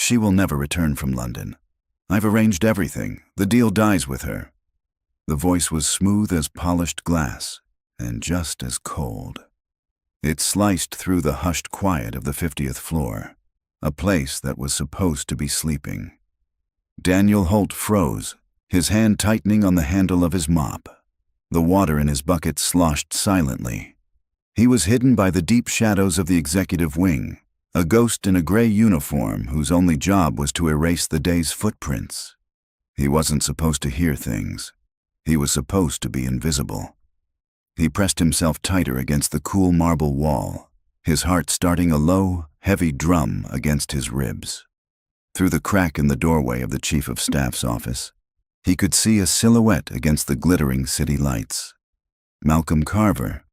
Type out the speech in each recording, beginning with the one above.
She will never return from London. I've arranged everything. The deal dies with her." The voice was smooth as polished glass and just as cold. It sliced through the hushed quiet of the 50th floor, a place that was supposed to be sleeping. Daniel Holt froze, his hand tightening on the handle of his mop. The water in his bucket sloshed silently. He was hidden by the deep shadows of the executive wing, a ghost in a gray uniform whose only job was to erase the day's footprints. He wasn't supposed to hear things. He was supposed to be invisible. He pressed himself tighter against the cool marble wall, his heart starting a low, heavy drum against his ribs. Through the crack in the doorway of the Chief of Staff's office, he could see a silhouette against the glittering city lights. Malcolm Carver,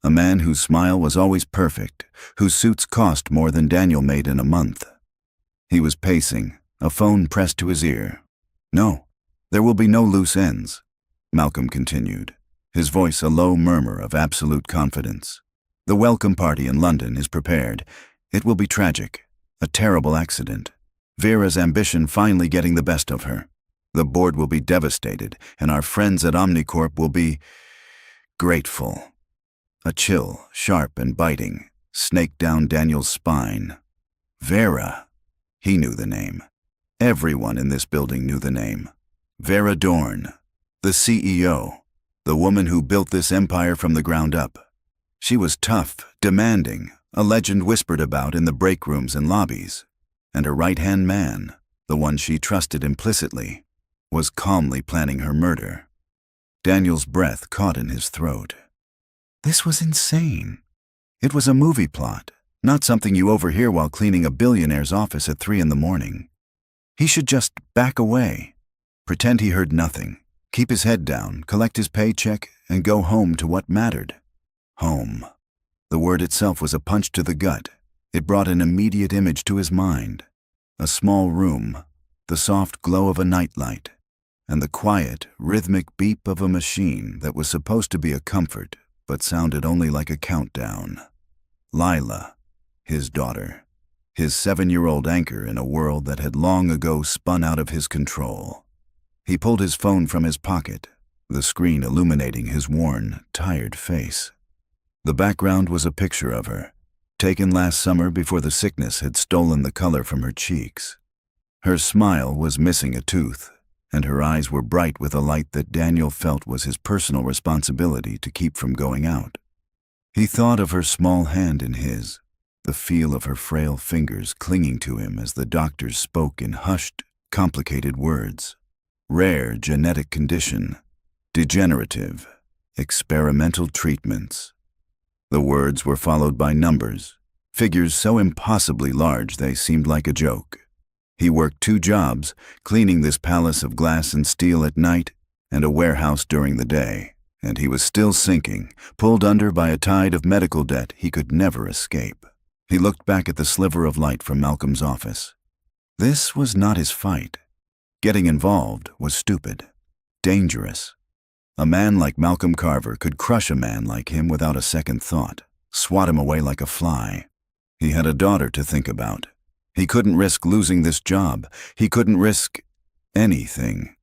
a man whose smile was always perfect, whose suits cost more than Daniel made in a month. He was pacing, a phone pressed to his ear. "No, there will be no loose ends," Malcolm continued, his voice a low murmur of absolute confidence. "The welcome party in London is prepared. It will be tragic, a terrible accident. Vera's ambition finally getting the best of her. The board will be devastated, and our friends at Omnicorp will be grateful." A chill, sharp and biting, snaked down Daniel's spine. Vera. He knew the name. Everyone in this building knew the name. Vera Dorn, the CEO, the woman who built this empire from the ground up. She was tough, demanding, a legend whispered about in the break rooms and lobbies. And her right-hand man, the one she trusted implicitly, was calmly planning her murder. Daniel's breath caught in his throat. This was insane. It was a movie plot, not something you overhear while cleaning a billionaire's office at 3 a.m. He should just back away, pretend he heard nothing, keep his head down, collect his paycheck, and go home to what mattered. Home. The word itself was a punch to the gut. It brought an immediate image to his mind. A small room, the soft glow of a nightlight, and the quiet, rhythmic beep of a machine that was supposed to be a comfort, but sounded only like a countdown. Lila, his daughter, his 7-year-old anchor in a world that had long ago spun out of his control. He pulled his phone from his pocket, the screen illuminating his worn, tired face. The background was a picture of her, taken last summer before the sickness had stolen the color from her cheeks. Her smile was missing a tooth, and her eyes were bright with a light that Daniel felt was his personal responsibility to keep from going out. He thought of her small hand in his, the feel of her frail fingers clinging to him as the doctors spoke in hushed, complicated words. Rare genetic condition, degenerative, experimental treatments. The words were followed by numbers, figures so impossibly large they seemed like a joke. He worked 2 jobs, cleaning this palace of glass and steel at night and a warehouse during the day, and he was still sinking, pulled under by a tide of medical debt he could never escape. He looked back at the sliver of light from Malcolm's office. This was not his fight. Getting involved was stupid, dangerous. A man like Malcolm Carver could crush a man like him without a second thought, swat him away like a fly. He had a daughter to think about. He couldn't risk losing this job. He couldn't risk anything.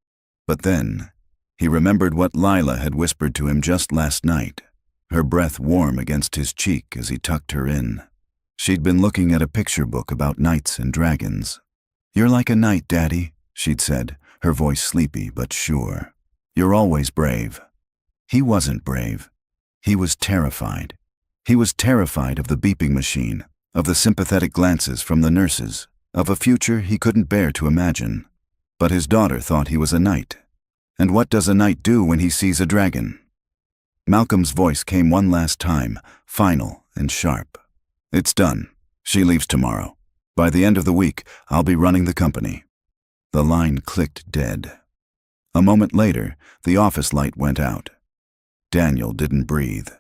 But then, he remembered what Lila had whispered to him just last night, her breath warm against his cheek as he tucked her in. She'd been looking at a picture book about knights and dragons. "You're like a knight, Daddy," she'd said, her voice sleepy but sure. "You're always brave." He wasn't brave. He was terrified. He was terrified of the beeping machine, of the sympathetic glances from the nurses, of a future he couldn't bear to imagine. But his daughter thought he was a knight. And what does a knight do when he sees a dragon? Malcolm's voice came one last time, final and sharp. "It's done. She leaves tomorrow. By the end of the week, I'll be running the company." The line clicked dead. A moment later, the office light went out. Daniel didn't breathe.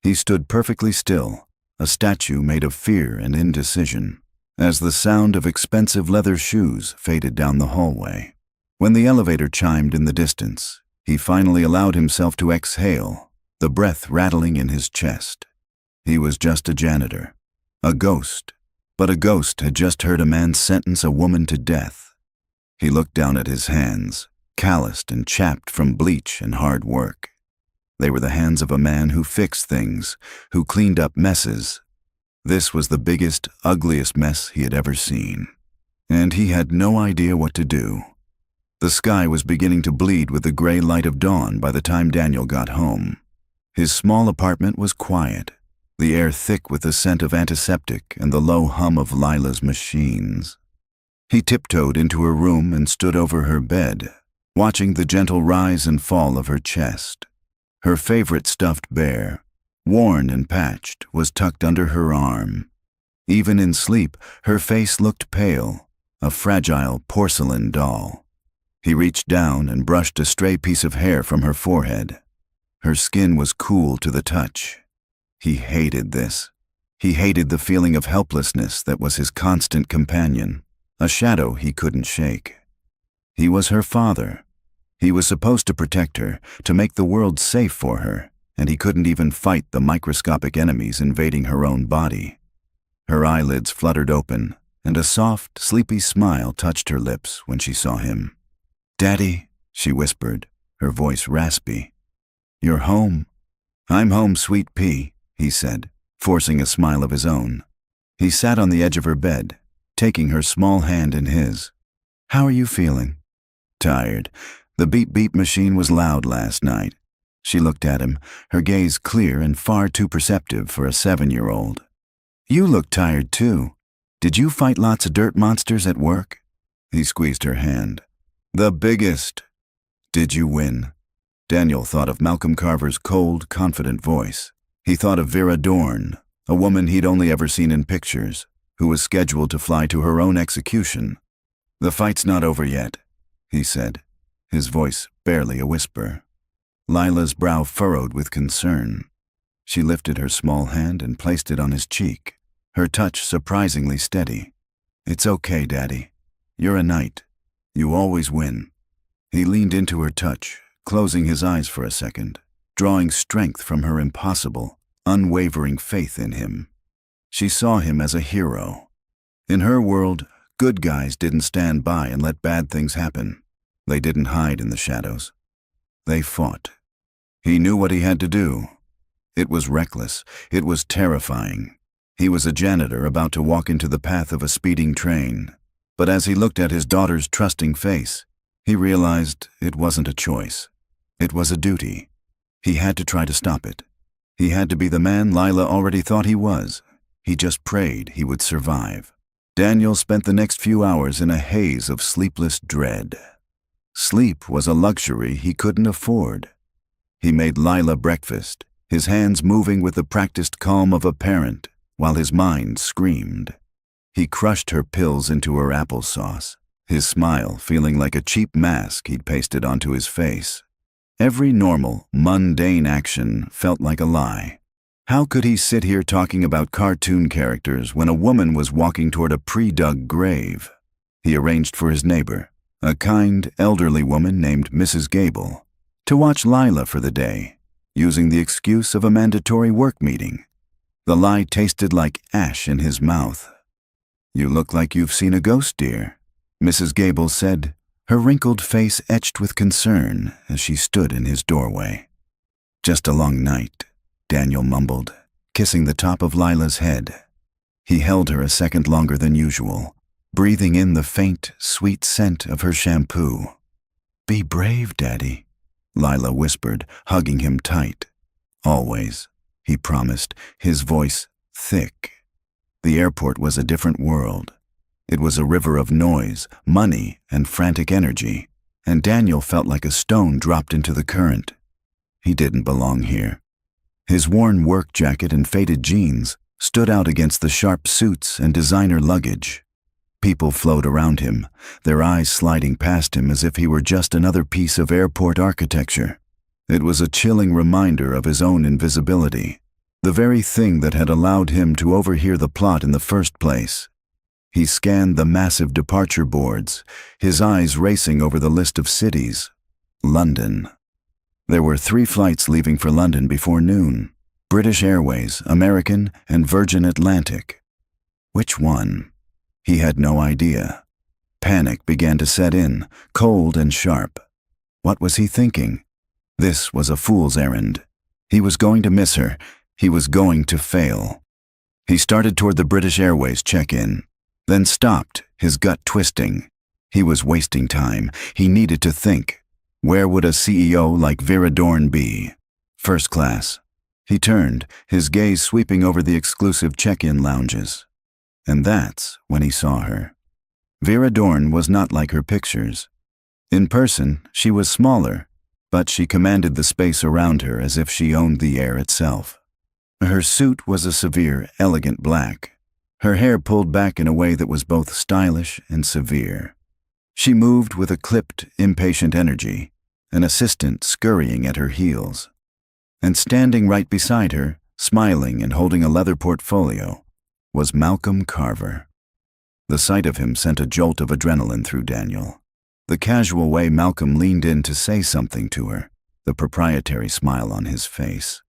He stood perfectly still, a statue made of fear and indecision, as the sound of expensive leather shoes faded down the hallway. When the elevator chimed in the distance, he finally allowed himself to exhale, the breath rattling in his chest. He was just a janitor, a ghost, but a ghost had just heard a man sentence a woman to death. He looked down at his hands, calloused and chapped from bleach and hard work. They were the hands of a man who fixed things, who cleaned up messes. This was the biggest, ugliest mess he had ever seen. And he had no idea what to do. The sky was beginning to bleed with the gray light of dawn by the time Daniel got home. His small apartment was quiet, the air thick with the scent of antiseptic and the low hum of Lila's machines. He tiptoed into her room and stood over her bed, watching the gentle rise and fall of her chest. Her favorite stuffed bear, worn and patched, was tucked under her arm. Even in sleep, her face looked pale, a fragile porcelain doll. He reached down and brushed a stray piece of hair from her forehead. Her skin was cool to the touch. He hated this. He hated the feeling of helplessness that was his constant companion, a shadow he couldn't shake. He was her father. He was supposed to protect her, to make the world safe for her, and he couldn't even fight the microscopic enemies invading her own body. Her eyelids fluttered open, and a soft, sleepy smile touched her lips when she saw him. "Daddy," she whispered, her voice raspy. "You're home." "I'm home, sweet pea," he said, forcing a smile of his own. He sat on the edge of her bed, taking her small hand in his. "How are you feeling?" "Tired. The beep-beep machine was loud last night." She looked at him, her gaze clear and far too perceptive for a 7-year-old. "You look tired, too. Did you fight lots of dirt monsters at work?" He squeezed her hand. "The biggest." "Did you win?" Daniel thought of Malcolm Carver's cold, confident voice. He thought of Vera Dorn, a woman he'd only ever seen in pictures, who was scheduled to fly to her own execution. "The fight's not over yet," he said, his voice barely a whisper. Lila's brow furrowed with concern. She lifted her small hand and placed it on his cheek, her touch surprisingly steady. "It's okay, Daddy. You're a knight. You always win." He leaned into her touch, closing his eyes for a second, drawing strength from her impossible, unwavering faith in him. She saw him as a hero. In her world, good guys didn't stand by and let bad things happen. They didn't hide in the shadows. They fought. He knew what he had to do. It was reckless. It was terrifying. He was a janitor about to walk into the path of a speeding train. But as he looked at his daughter's trusting face, he realized it wasn't a choice. It was a duty. He had to try to stop it. He had to be the man Lila already thought he was. He just prayed he would survive. Daniel spent the next few hours in a haze of sleepless dread. Sleep was a luxury he couldn't afford. He made Lila breakfast, his hands moving with the practiced calm of a parent, while his mind screamed. He crushed her pills into her applesauce, his smile feeling like a cheap mask he'd pasted onto his face. Every normal, mundane action felt like a lie. How could he sit here talking about cartoon characters when a woman was walking toward a pre-dug grave? He arranged for his neighbor, a kind, elderly woman named Mrs. Gable, to watch Lila for the day, using the excuse of a mandatory work meeting. The lie tasted like ash in his mouth. "You look like you've seen a ghost, dear," Mrs. Gable said, her wrinkled face etched with concern as she stood in his doorway. "Just a long night," Daniel mumbled, kissing the top of Lila's head. He held her a second longer than usual, breathing in the faint, sweet scent of her shampoo. "Be brave, Daddy," Lila whispered, hugging him tight. "Always," he promised, his voice thick. The airport was a different world. It was a river of noise, money, and frantic energy, and Daniel felt like a stone dropped into the current. He didn't belong here. His worn work jacket and faded jeans stood out against the sharp suits and designer luggage. People flowed around him, their eyes sliding past him as if he were just another piece of airport architecture. It was a chilling reminder of his own invisibility, the very thing that had allowed him to overhear the plot in the first place. He scanned the massive departure boards, his eyes racing over the list of cities. London. There were 3 flights leaving for London before noon: British Airways, American, and Virgin Atlantic. Which one? He had no idea. Panic began to set in, cold and sharp. What was he thinking? This was a fool's errand. He was going to miss her. He was going to fail. He started toward the British Airways check-in, then stopped, his gut twisting. He was wasting time. He needed to think. Where would a CEO like Vera Dorn be? First class. He turned, his gaze sweeping over the exclusive check-in lounges. And that's when he saw her. Vera Dorn was not like her pictures. In person, she was smaller, but she commanded the space around her as if she owned the air itself. Her suit was a severe, elegant black. Her hair pulled back in a way that was both stylish and severe. She moved with a clipped, impatient energy, an assistant scurrying at her heels. And standing right beside her, smiling and holding a leather portfolio, was Malcolm Carver. The sight of him sent a jolt of adrenaline through Daniel. The casual way Malcolm leaned in to say something to her, the proprietary smile on his face.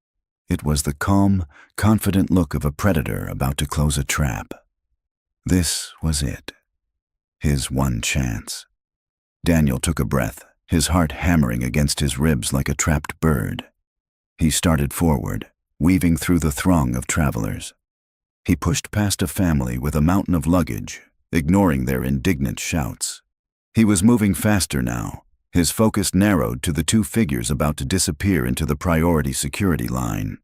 It was the calm, confident look of a predator about to close a trap. This was it. His one chance. Daniel took a breath, his heart hammering against his ribs like a trapped bird. He started forward, weaving through the throng of travelers. He pushed past a family with a mountain of luggage, ignoring their indignant shouts. He was moving faster now, his focus narrowed to the two figures about to disappear into the priority security line.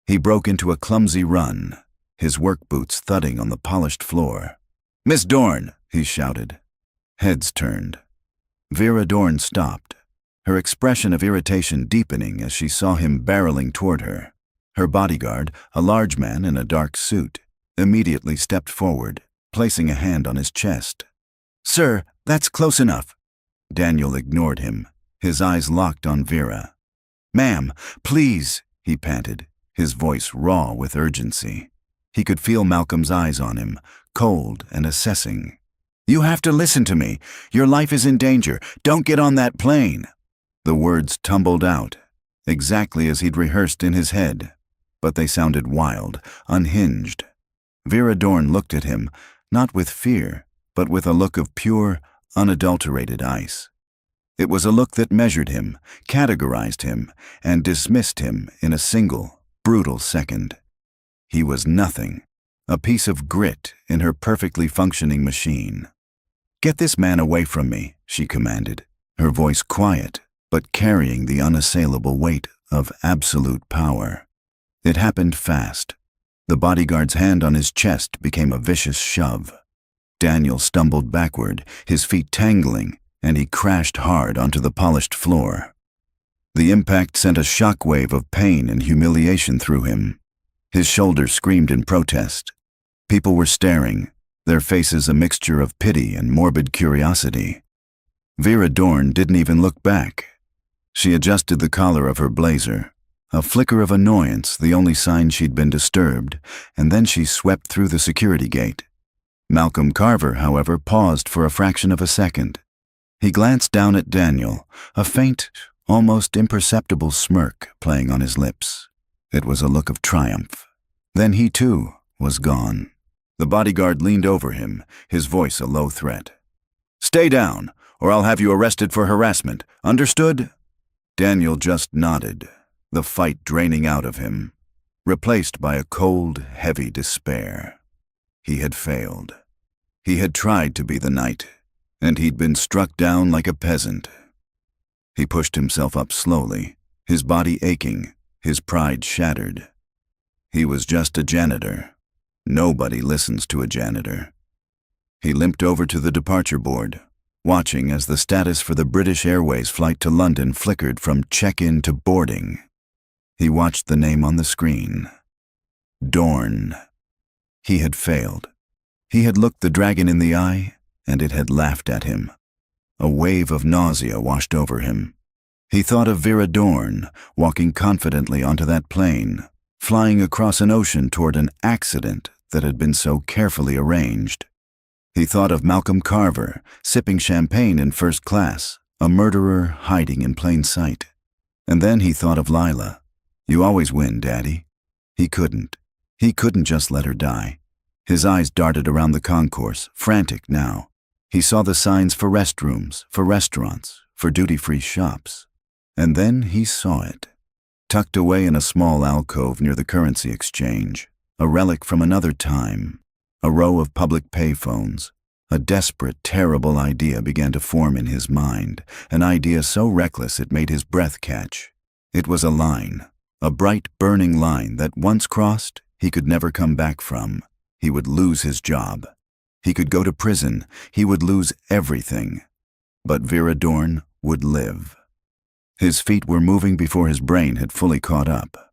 He broke into a clumsy run, his work boots thudding on the polished floor. "Miss Dorn!" he shouted. Heads turned. Vera Dorn stopped, her expression of irritation deepening as she saw him barreling toward her. Her bodyguard, a large man in a dark suit, immediately stepped forward, placing a hand on his chest. "Sir, that's close enough." Daniel ignored him, his eyes locked on Vera. "Ma'am, please," he panted, his voice raw with urgency. He could feel Malcolm's eyes on him, cold and assessing. "You have to listen to me. Your life is in danger. Don't get on that plane." The words tumbled out, exactly as he'd rehearsed in his head, but they sounded wild, unhinged. Vera Dorn looked at him, not with fear, but with a look of pure, unadulterated ice. It was a look that measured him, categorized him, and dismissed him in a single, brutal second. He was nothing, a piece of grit in her perfectly functioning machine. "Get this man away from me," she commanded, her voice quiet, but carrying the unassailable weight of absolute power. It happened fast. The bodyguard's hand on his chest became a vicious shove. Daniel stumbled backward, his feet tangling, and he crashed hard onto the polished floor. The impact sent a shockwave of pain and humiliation through him. His shoulders screamed in protest. People were staring, their faces a mixture of pity and morbid curiosity. Vera Dorn didn't even look back. She adjusted the collar of her blazer, a flicker of annoyance the only sign she'd been disturbed, and then she swept through the security gate. Malcolm Carver, however, paused for a fraction of a second. He glanced down at Daniel, a faint, almost imperceptible smirk playing on his lips. It was a look of triumph. Then he, too, was gone. The bodyguard leaned over him, his voice a low threat. "Stay down, or I'll have you arrested for harassment. Understood?" Daniel just nodded, the fight draining out of him, replaced by a cold, heavy despair. He had failed. He had tried to be the knight, and he'd been struck down like a peasant. He pushed himself up slowly, his body aching, his pride shattered. He was just a janitor. Nobody listens to a janitor. He limped over to the departure board, watching as the status for the British Airways flight to London flickered from check-in to boarding. He watched the name on the screen. Dorn. He had failed. He had looked the dragon in the eye, and it had laughed at him. A wave of nausea washed over him. He thought of Vera Dorn, walking confidently onto that plane, flying across an ocean toward an accident that had been so carefully arranged. He thought of Malcolm Carver, sipping champagne in first class, a murderer hiding in plain sight. And then he thought of Lila. "You always win, Daddy." He couldn't. He couldn't just let her die. His eyes darted around the concourse, frantic now. He saw the signs for restrooms, for restaurants, for duty-free shops. And then he saw it. Tucked away in a small alcove near the currency exchange, a relic from another time, a row of public payphones. A desperate, terrible idea began to form in his mind, an idea so reckless it made his breath catch. It was a line, a bright, burning line that once crossed, he could never come back from. He would lose his job. He could go to prison. He would lose everything. But Vera Dorn would live. His feet were moving before his brain had fully caught up.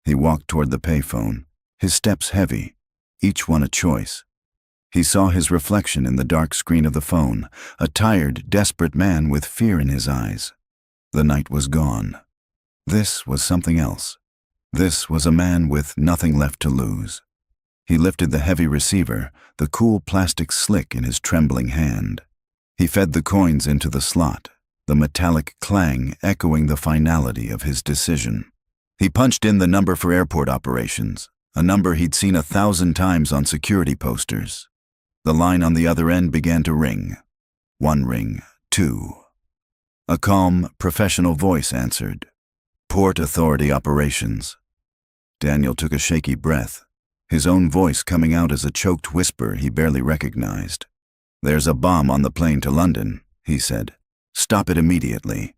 He walked toward the payphone, his steps heavy, each one a choice. He saw his reflection in the dark screen of the phone, a tired, desperate man with fear in his eyes. The night was gone. This was something else. This was a man with nothing left to lose. He lifted the heavy receiver, the cool plastic slick in his trembling hand. He fed the coins into the slot, the metallic clang echoing the finality of his decision. He punched in the number for airport operations, a number he'd seen 1,000 times on security posters. The line on the other end began to ring. One ring, two. A calm, professional voice answered. Port Authority Operations. Daniel took a shaky breath, his own voice coming out as a choked whisper he barely recognized. There's a bomb on the plane to London, he said. Stop it immediately.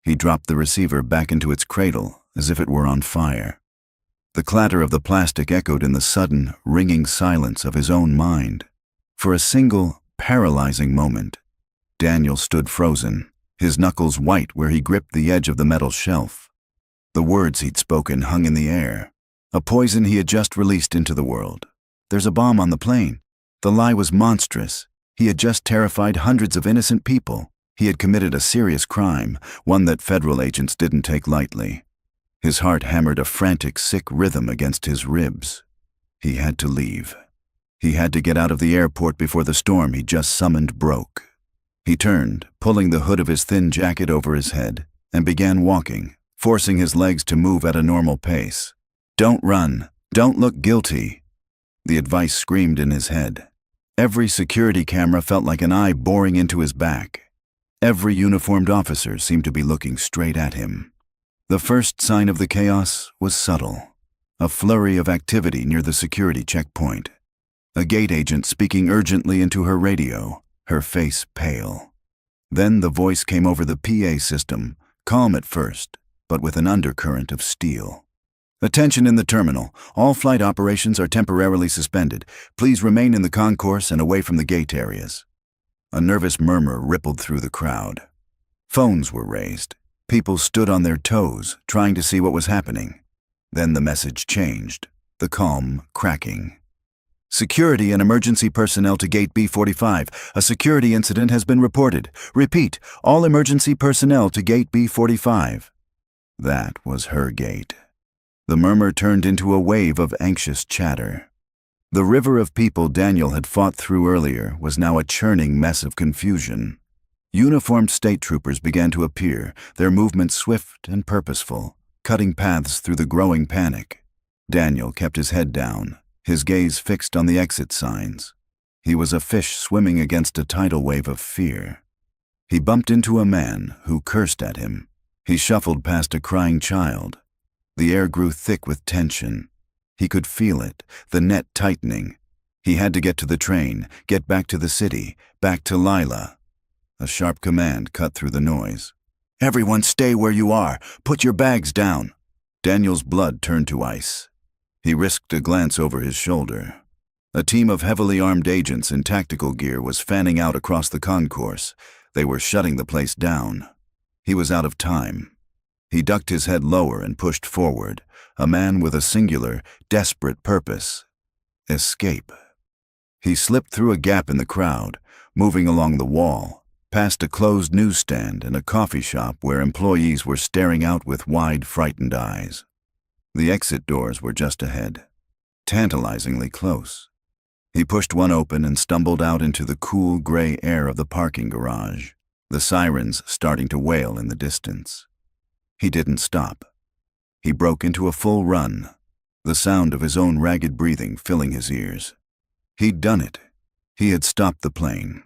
He dropped the receiver back into its cradle as if it were on fire. The clatter of the plastic echoed in the sudden, ringing silence of his own mind. For a single, paralyzing moment, Daniel stood frozen, his knuckles white where he gripped the edge of the metal shelf. The words he'd spoken hung in the air, a poison he had just released into the world. There's a bomb on the plane. The lie was monstrous. He had just terrified hundreds of innocent people. He had committed a serious crime, one that federal agents didn't take lightly. His heart hammered a frantic, sick rhythm against his ribs. He had to leave. He had to get out of the airport before the storm he just summoned broke. He turned, pulling the hood of his thin jacket over his head, and began walking, forcing his legs to move at a normal pace. Don't run. Don't look guilty. The advice screamed in his head. Every security camera felt like an eye boring into his back. Every uniformed officer seemed to be looking straight at him. The first sign of the chaos was subtle. A flurry of activity near the security checkpoint. A gate agent speaking urgently into her radio, her face pale. Then the voice came over the PA system, calm at first, but with an undercurrent of steel. Attention in the terminal. All flight operations are temporarily suspended. Please remain in the concourse and away from the gate areas. A nervous murmur rippled through the crowd. Phones were raised. People stood on their toes, trying to see what was happening. Then the message changed, the calm cracking. Security and emergency personnel to Gate B45. A security incident has been reported. Repeat, all emergency personnel to Gate B45. That was her gate. The murmur turned into a wave of anxious chatter. The river of people Daniel had fought through earlier was now a churning mess of confusion. Uniformed state troopers began to appear, their movements swift and purposeful, cutting paths through the growing panic. Daniel kept his head down, his gaze fixed on the exit signs. He was a fish swimming against a tidal wave of fear. He bumped into a man who cursed at him. He shuffled past a crying child. The air grew thick with tension. He could feel it, the net tightening. He had to get to the train, get back to the city, back to Lila. A sharp command cut through the noise. Everyone stay where you are. Put your bags down. Daniel's blood turned to ice. He risked a glance over his shoulder. A team of heavily armed agents in tactical gear was fanning out across the concourse. They were shutting the place down. He was out of time. He ducked his head lower and pushed forward, a man with a singular, desperate purpose: escape. He slipped through a gap in the crowd, moving along the wall, past a closed newsstand and a coffee shop where employees were staring out with wide, frightened eyes. The exit doors were just ahead, tantalizingly close. He pushed one open and stumbled out into the cool, gray air of the parking garage, the sirens starting to wail in the distance. He didn't stop. He broke into a full run, the sound of his own ragged breathing filling his ears. He'd done it. He had stopped the plane.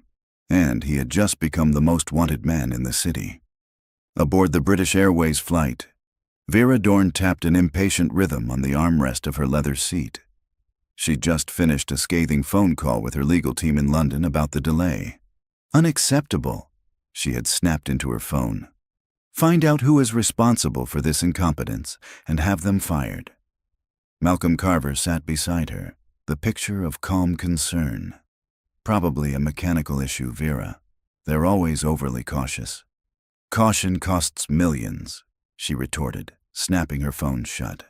And he had just become the most wanted man in the city. Aboard the British Airways flight, Vera Dorn tapped an impatient rhythm on the armrest of her leather seat. She'd just finished a scathing phone call with her legal team in London about the delay. Unacceptable, she had snapped into her phone. Find out who is responsible for this incompetence and have them fired. Malcolm Carver sat beside her, the picture of calm concern. Probably a mechanical issue, Vera. They're always overly cautious. Caution costs millions, she retorted, snapping her phone shut.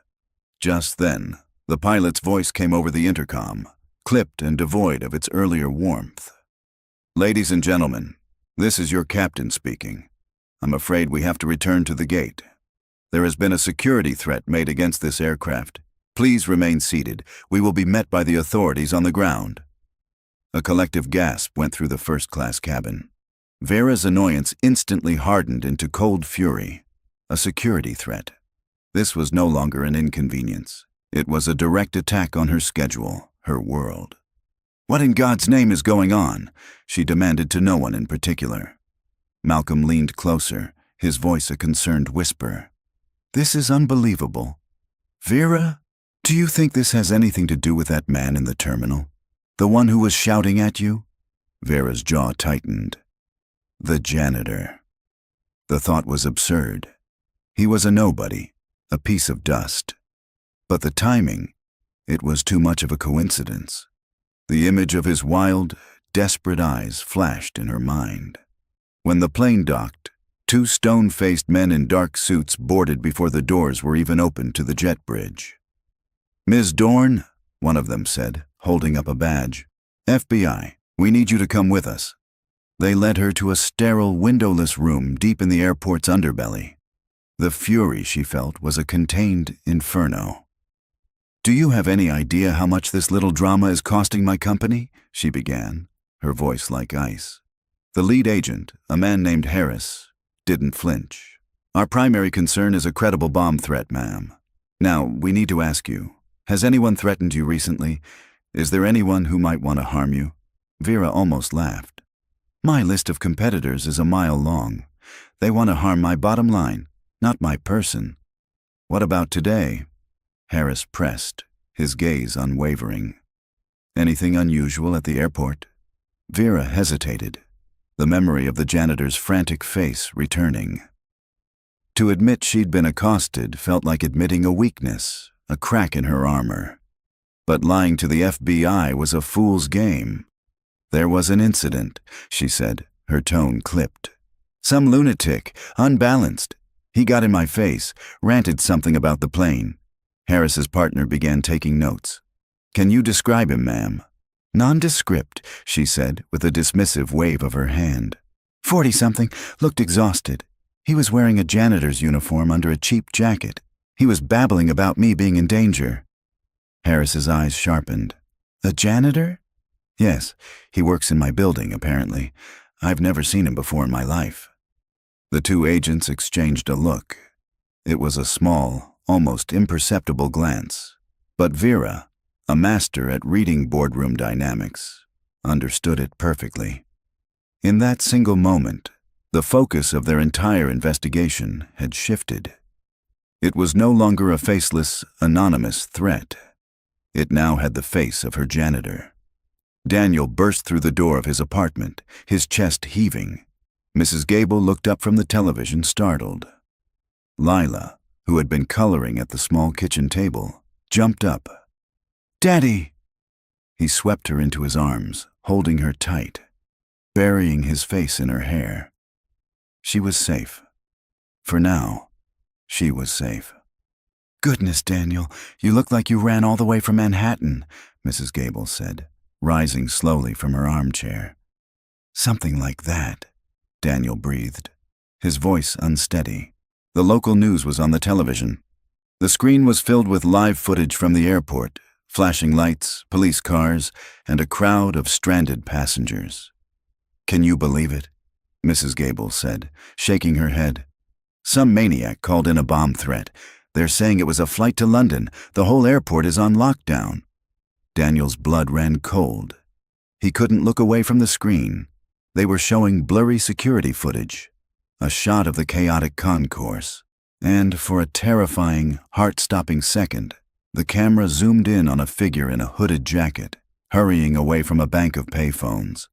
Just then, the pilot's voice came over the intercom, clipped and devoid of its earlier warmth. Ladies and gentlemen, this is your captain speaking. I'm afraid we have to return to the gate. There has been a security threat made against this aircraft. Please remain seated. We will be met by the authorities on the ground. A collective gasp went through the first-class cabin. Vera's annoyance instantly hardened into cold fury. A security threat. This was no longer an inconvenience. It was a direct attack on her schedule, her world. What in God's name is going on? She demanded to no one in particular. Malcolm leaned closer, his voice a concerned whisper. This is unbelievable. Vera, do you think this has anything to do with that man in the terminal? The one who was shouting at you? Vera's jaw tightened. The janitor. The thought was absurd. He was a nobody, a piece of dust. But the timing, it was too much of a coincidence. The image of his wild, desperate eyes flashed in her mind. When the plane docked, two stone-faced men in dark suits boarded before the doors were even opened to the jet bridge. Ms. Dorn, one of them said, holding up a badge. FBI, we need you to come with us. They led her to a sterile, windowless room deep in the airport's underbelly. The fury she felt was a contained inferno. Do you have any idea how much this little drama is costing my company? She began, her voice like ice. The lead agent, a man named Harris, didn't flinch. Our primary concern is a credible bomb threat, ma'am. Now, we need to ask you, has anyone threatened you recently? Is there anyone who might want to harm you? Vera almost laughed. My list of competitors is a mile long. They want to harm my bottom line, not my person. What about today? Harris pressed, his gaze unwavering. Anything unusual at the airport? Vera hesitated, the memory of the janitor's frantic face returning. To admit she'd been accosted felt like admitting a weakness, a crack in her armor. But lying to the FBI was a fool's game. There was an incident, she said, her tone clipped. Some lunatic, unbalanced. He got in my face, ranted something about the plane. Harris's partner began taking notes. Can you describe him, ma'am? Nondescript, she said, with a dismissive wave of her hand. 40-something, looked exhausted. He was wearing a janitor's uniform under a cheap jacket. He was babbling about me being in danger. Harris's eyes sharpened. A janitor? Yes, he works in my building, apparently. I've never seen him before in my life. The two agents exchanged a look. It was a small, almost imperceptible glance. But Vera, a master at reading boardroom dynamics, understood it perfectly. In that single moment, the focus of their entire investigation had shifted. It was no longer a faceless, anonymous threat. It now had the face of her janitor. Daniel burst through the door of his apartment, his chest heaving. Mrs. Gable looked up from the television, startled. Lila, who had been coloring at the small kitchen table, jumped up. Daddy! He swept her into his arms, holding her tight, burying his face in her hair. She was safe. For now, she was safe. Goodness, Daniel, you look like you ran all the way from Manhattan, Mrs. Gable said, rising slowly from her armchair. Something like that, Daniel breathed, his voice unsteady. The local news was on the television. The screen was filled with live footage from the airport, flashing lights, police cars, and a crowd of stranded passengers. Can you believe it? Mrs. Gable said, shaking her head. Some maniac called in a bomb threat. They're saying it was a flight to London. The whole airport is on lockdown. Daniel's blood ran cold. He couldn't look away from the screen. They were showing blurry security footage, a shot of the chaotic concourse, and for a terrifying, heart-stopping second, the camera zoomed in on a figure in a hooded jacket, hurrying away from a bank of payphones.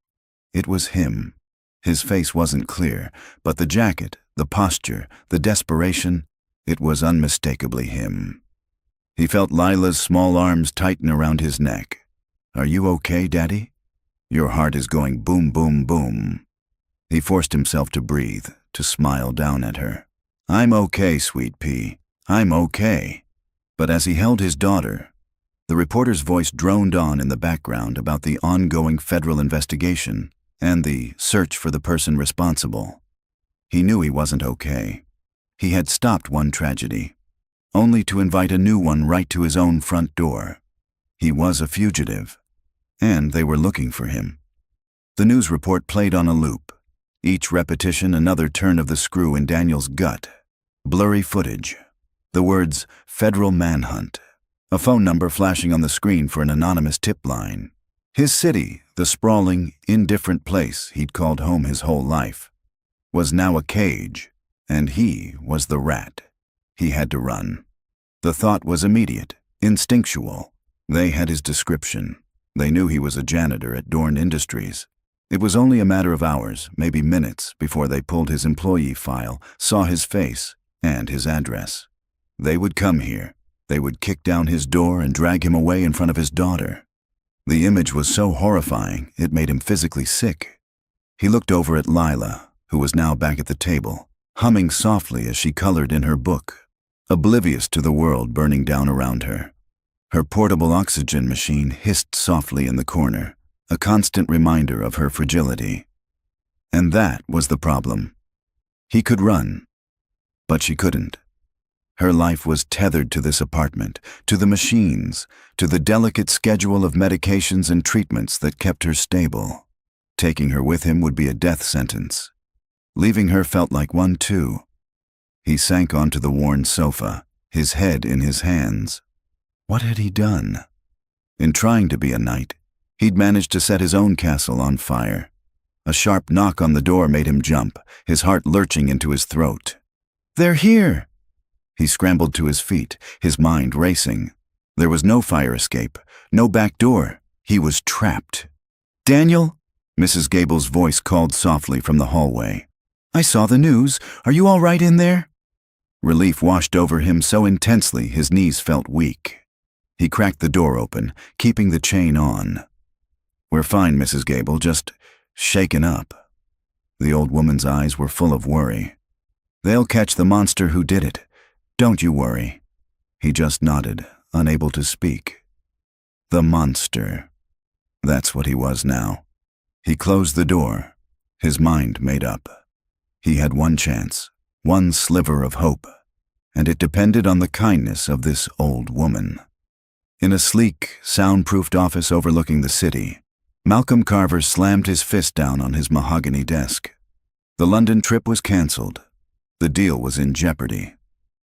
It was him. His face wasn't clear, but the jacket, the posture, the desperation, it was unmistakably him. He felt Lila's small arms tighten around his neck. "Are you okay, Daddy? Your heart is going boom, boom, boom." He forced himself to breathe, to smile down at her. "I'm okay, sweet pea. I'm okay." But as he held his daughter, the reporter's voice droned on in the background about the ongoing federal investigation and the search for the person responsible. He knew he wasn't okay. He had stopped one tragedy, only to invite a new one right to his own front door. He was a fugitive, and they were looking for him. The news report played on a loop, each repetition another turn of the screw in Daniel's gut. Blurry footage, the words "Federal Manhunt," a phone number flashing on the screen for an anonymous tip line. His city, the sprawling, indifferent place he'd called home his whole life, was now a cage, and he was the rat. He had to run. The thought was immediate, instinctual. They had his description. They knew he was a janitor at Dorn Industries. It was only a matter of hours, maybe minutes, before they pulled his employee file, saw his face, and his address. They would come here. They would kick down his door and drag him away in front of his daughter. The image was so horrifying, it made him physically sick. He looked over at Lila, who was now back at the table, humming softly as she colored in her book, oblivious to the world burning down around her. Her portable oxygen machine hissed softly in the corner, a constant reminder of her fragility. And that was the problem. He could run, but she couldn't. Her life was tethered to this apartment, to the machines, to the delicate schedule of medications and treatments that kept her stable. Taking her with him would be a death sentence. Leaving her felt like one too. He sank onto the worn sofa, his head in his hands. What had he done? In trying to be a knight, he'd managed to set his own castle on fire. A sharp knock on the door made him jump, his heart lurching into his throat. "They're here!" He scrambled to his feet, his mind racing. There was no fire escape, no back door. He was trapped. "Daniel?" Mrs. Gable's voice called softly from the hallway. "I saw the news. Are you all right in there?" Relief washed over him so intensely his knees felt weak. He cracked the door open, keeping the chain on. "We're fine, Mrs. Gable, just shaken up." The old woman's eyes were full of worry. "They'll catch the monster who did it. Don't you worry." He just nodded, unable to speak. The monster. That's what he was now. He closed the door, his mind made up. He had one chance, one sliver of hope, and it depended on the kindness of this old woman. In a sleek, soundproofed office overlooking the city, Malcolm Carver slammed his fist down on his mahogany desk. The London trip was canceled. The deal was in jeopardy.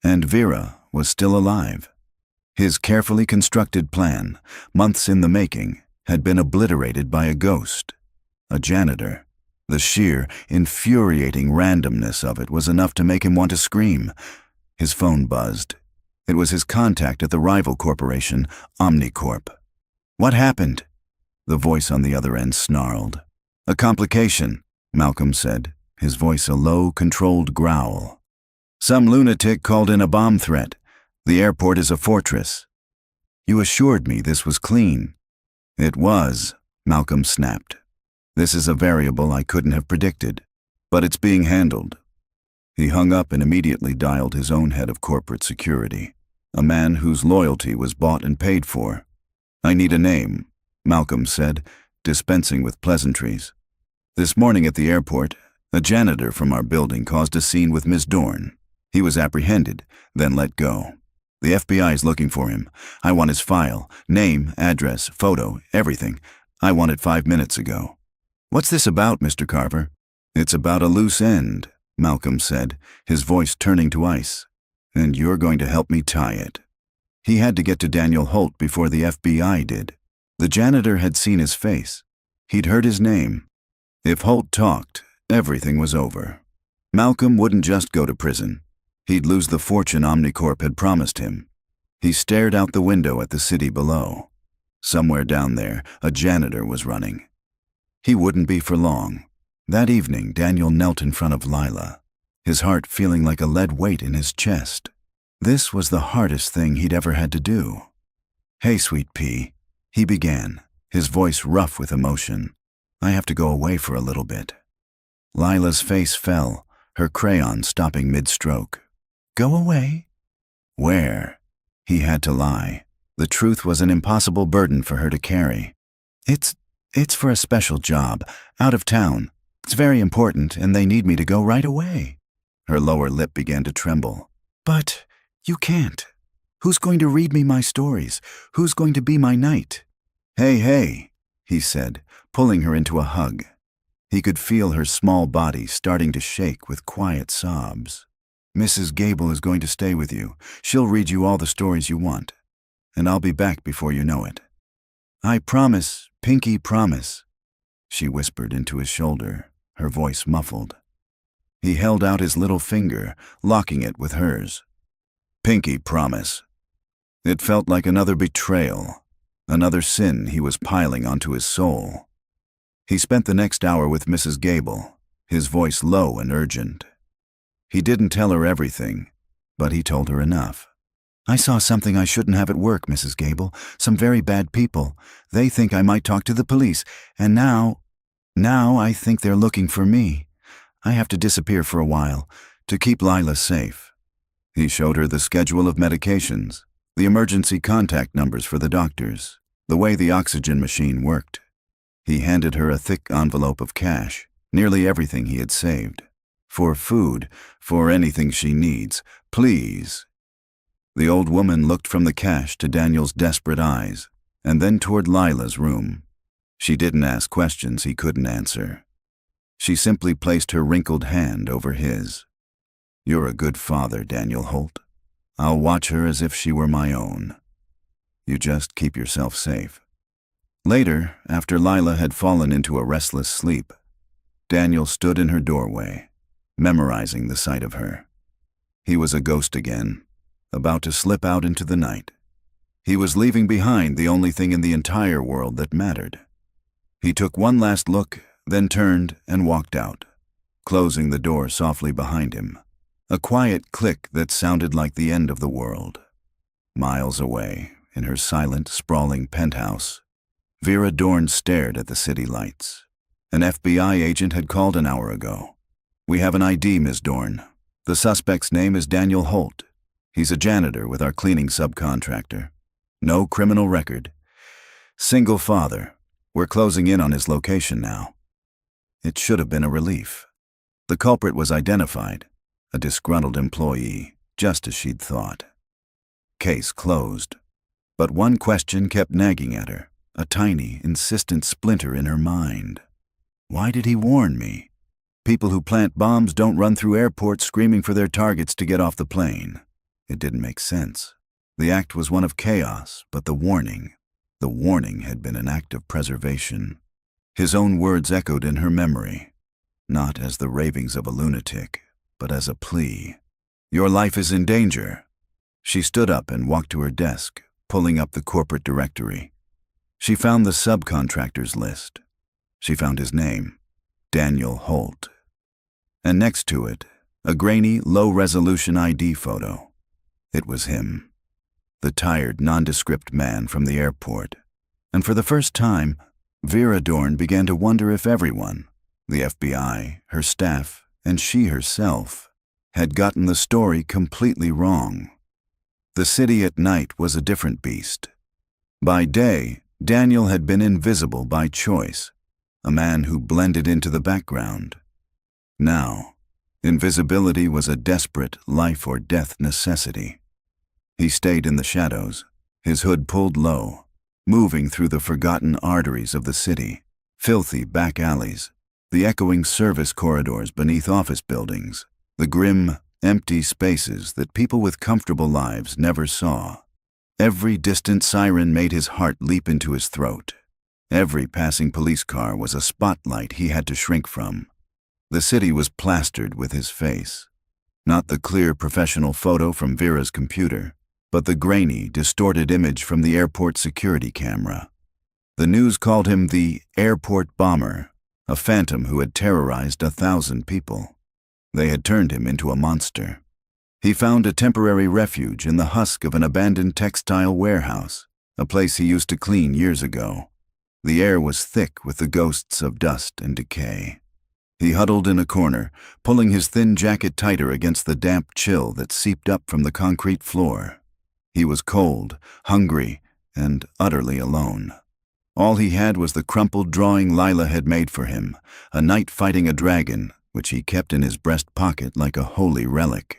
And Vera was still alive. His carefully constructed plan, months in the making, had been obliterated by a ghost, a janitor. The sheer, infuriating randomness of it was enough to make him want to scream. His phone buzzed. It was his contact at the rival corporation, Omnicorp. "What happened?" The voice on the other end snarled. "A complication," Malcolm said, his voice a low, controlled growl. "Some lunatic called in a bomb threat. The airport is a fortress." "You assured me this was clean." "It was," Malcolm snapped. "This is a variable I couldn't have predicted, but it's being handled." He hung up and immediately dialed his own head of corporate security, a man whose loyalty was bought and paid for. "I need a name," Malcolm said, dispensing with pleasantries. "This morning at the airport, a janitor from our building caused a scene with Miss Dorn. He was apprehended, then let go. The FBI is looking for him. I want his file, name, address, photo, everything. I want it 5 minutes ago." "What's this about, Mr. Carver?" "It's about a loose end," Malcolm said, his voice turning to ice. "And you're going to help me tie it." He had to get to Daniel Holt before the FBI did. The janitor had seen his face. He'd heard his name. If Holt talked, everything was over. Malcolm wouldn't just go to prison. He'd lose the fortune Omnicorp had promised him. He stared out the window at the city below. Somewhere down there, a janitor was running. He wouldn't be for long. That evening, Daniel knelt in front of Lila, his heart feeling like a lead weight in his chest. This was the hardest thing he'd ever had to do. "Hey, sweet pea," he began, his voice rough with emotion. "I have to go away for a little bit." Lila's face fell, her crayon stopping mid-stroke. "Go away?" "Where?" He had to lie. The truth was an impossible burden for her to carry. It's for a special job, out of town. It's very important, and they need me to go right away." Her lower lip began to tremble. "But you can't. Who's going to read me my stories? Who's going to be my knight?" Hey, he said, pulling her into a hug. He could feel her small body starting to shake with quiet sobs. "Mrs. Gable is going to stay with you. She'll read you all the stories you want. And I'll be back before you know it." "I promise, Pinky, promise," she whispered into his shoulder, her voice muffled. He held out his little finger, locking it with hers. "Pinky, promise." It felt like another betrayal, another sin he was piling onto his soul. He spent the next hour with Mrs. Gable, his voice low and urgent. He didn't tell her everything, but he told her enough. "I saw something I shouldn't have at work, Mrs. Gable. Some very bad people. They think I might talk to the police, and now I think they're looking for me. I have to disappear for a while, to keep Lila safe." He showed her the schedule of medications, the emergency contact numbers for the doctors, the way the oxygen machine worked. He handed her a thick envelope of cash, nearly everything he had saved. "For food, for anything she needs, please." The old woman looked from the cash to Daniel's desperate eyes, and then toward Lila's room. She didn't ask questions he couldn't answer. She simply placed her wrinkled hand over his. "You're a good father, Daniel Holt. I'll watch her as if she were my own. You just keep yourself safe." Later, after Lila had fallen into a restless sleep, Daniel stood in her doorway, memorizing the sight of her. He was a ghost again, about to slip out into the night. He was leaving behind the only thing in the entire world that mattered. He took one last look, then turned and walked out, closing the door softly behind him. A quiet click that sounded like the end of the world. Miles away, in her silent, sprawling penthouse, Vera Dorn stared at the city lights. An FBI agent had called an hour ago. "We have an ID, Ms. Dorn. The suspect's name is Daniel Holt. He's a janitor with our cleaning subcontractor. No criminal record. Single father. We're closing in on his location now." It should have been a relief. The culprit was identified, a disgruntled employee, just as she'd thought. Case closed. But one question kept nagging at her, a tiny, insistent splinter in her mind. Why did he warn me? People who plant bombs don't run through airports screaming for their targets to get off the plane. It didn't make sense. The act was one of chaos, but the warning had been an act of preservation. His own words echoed in her memory, not as the ravings of a lunatic, but as a plea. "Your life is in danger." She stood up and walked to her desk, pulling up the corporate directory. She found the subcontractors list. She found his name, Daniel Holt. And next to it, a grainy, low-resolution ID photo. It was him, the tired, nondescript man from the airport. And for the first time, Vera Dorn began to wonder if everyone, the FBI, her staff, and she herself, had gotten the story completely wrong. The city at night was a different beast. By day, Daniel had been invisible by choice, a man who blended into the background. Now, invisibility was a desperate life-or-death necessity. He stayed in the shadows, his hood pulled low, moving through the forgotten arteries of the city, filthy back alleys, the echoing service corridors beneath office buildings, the grim, empty spaces that people with comfortable lives never saw. Every distant siren made his heart leap into his throat. Every passing police car was a spotlight he had to shrink from. The city was plastered with his face. Not the clear professional photo from Vera's computer, but the grainy, distorted image from the airport security camera. The news called him the airport bomber, a phantom who had terrorized 1,000 people. They had turned him into a monster. He found a temporary refuge in the husk of an abandoned textile warehouse, a place he used to clean years ago. The air was thick with the ghosts of dust and decay. He huddled in a corner, pulling his thin jacket tighter against the damp chill that seeped up from the concrete floor. He was cold, hungry, and utterly alone. All he had was the crumpled drawing Lila had made for him, a knight fighting a dragon, which he kept in his breast pocket like a holy relic.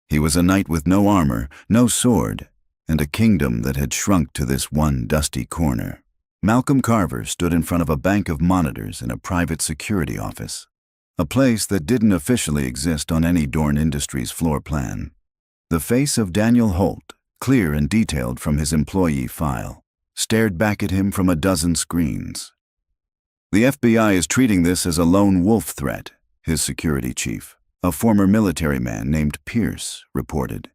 He was a knight with no armor, no sword, and a kingdom that had shrunk to this one dusty corner. Malcolm Carver stood in front of a bank of monitors in a private security office, a place that didn't officially exist on any Dorn Industries floor plan. The face of Daniel Holt, clear and detailed from his employee file, stared back at him from a dozen screens. The FBI is treating this as a lone wolf threat, his security chief, a former military man named Pierce, reported.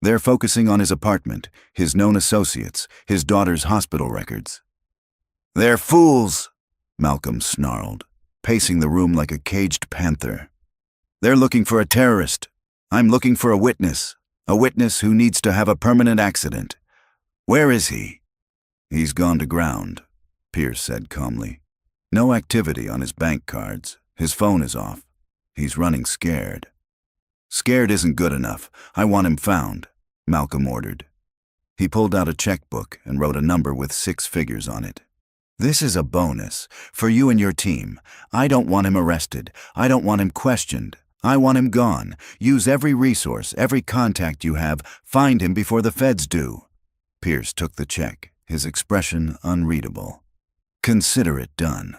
They're focusing on his apartment, his known associates, his daughter's hospital records. "They're fools," Malcolm snarled, pacing the room like a caged panther. "They're looking for a terrorist. I'm looking for a witness who needs to have a permanent accident. Where is he?" "He's gone to ground," Pierce said calmly. "No activity on his bank cards. His phone is off. He's running scared." "Scared isn't good enough. I want him found," Malcolm ordered. He pulled out a checkbook and wrote a number with 6 figures on it. "This is a bonus for you and your team. I don't want him arrested. I don't want him questioned. I want him gone. Use every resource, every contact you have. Find him before the feds do." Pierce took the check, his expression unreadable. "Consider it done."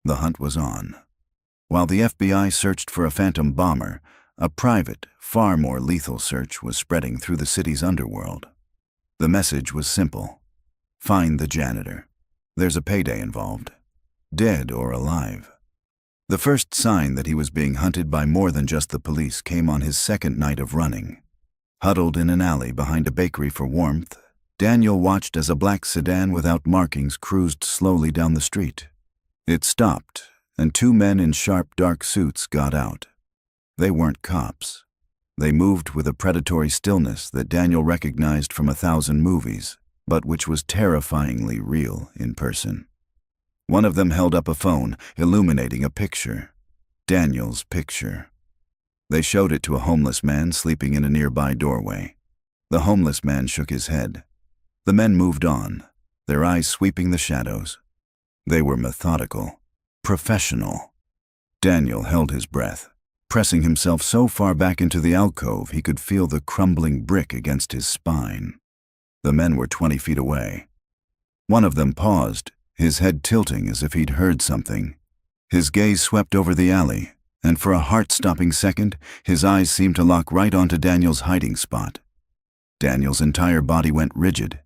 The hunt was on. While the FBI searched for a phantom bomber, a private, far more lethal search was spreading through the city's underworld. The message was simple. Find the janitor. There's a payday involved, dead or alive. The first sign that he was being hunted by more than just the police came on his second night of running. Huddled in an alley behind a bakery for warmth, Daniel watched as a black sedan without markings cruised slowly down the street. It stopped, and 2 men in sharp, dark suits got out. They weren't cops. They moved with a predatory stillness that Daniel recognized from 1,000 movies, but which was terrifyingly real in person. One of them held up a phone, illuminating a picture. Daniel's picture. They showed it to a homeless man sleeping in a nearby doorway. The homeless man shook his head. The men moved on, their eyes sweeping the shadows. They were methodical, professional. Daniel held his breath, pressing himself so far back into the alcove he could feel the crumbling brick against his spine. The men were 20 feet away. One of them paused, his head tilting as if he'd heard something. His gaze swept over the alley, and for a heart-stopping second, his eyes seemed to lock right onto Daniel's hiding spot. Daniel's entire body went rigid.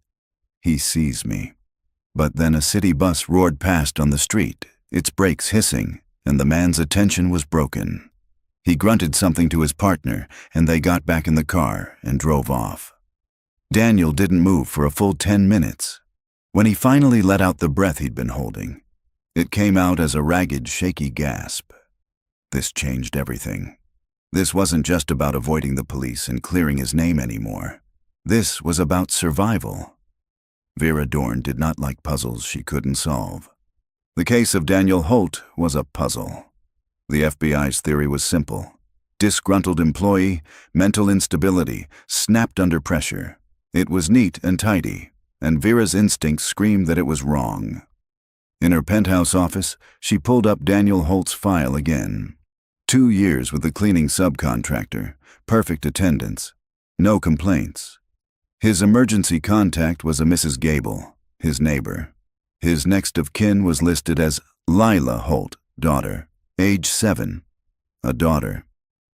He sees me. But then a city bus roared past on the street, its brakes hissing, and the man's attention was broken. He grunted something to his partner, and they got back in the car and drove off. Daniel didn't move for a full 10 minutes. When he finally let out the breath he'd been holding, it came out as a ragged, shaky gasp. This changed everything. This wasn't just about avoiding the police and clearing his name anymore. This was about survival. Vera Dorn did not like puzzles she couldn't solve. The case of Daniel Holt was a puzzle. The FBI's theory was simple. Disgruntled employee, mental instability, snapped under pressure. It was neat and tidy, and Vera's instincts screamed that it was wrong. In her penthouse office, she pulled up Daniel Holt's file again. 2 years with the cleaning subcontractor, perfect attendance, no complaints. His emergency contact was a Mrs. Gable, his neighbor. His next of kin was listed as Lila Holt, daughter, age 7, a daughter.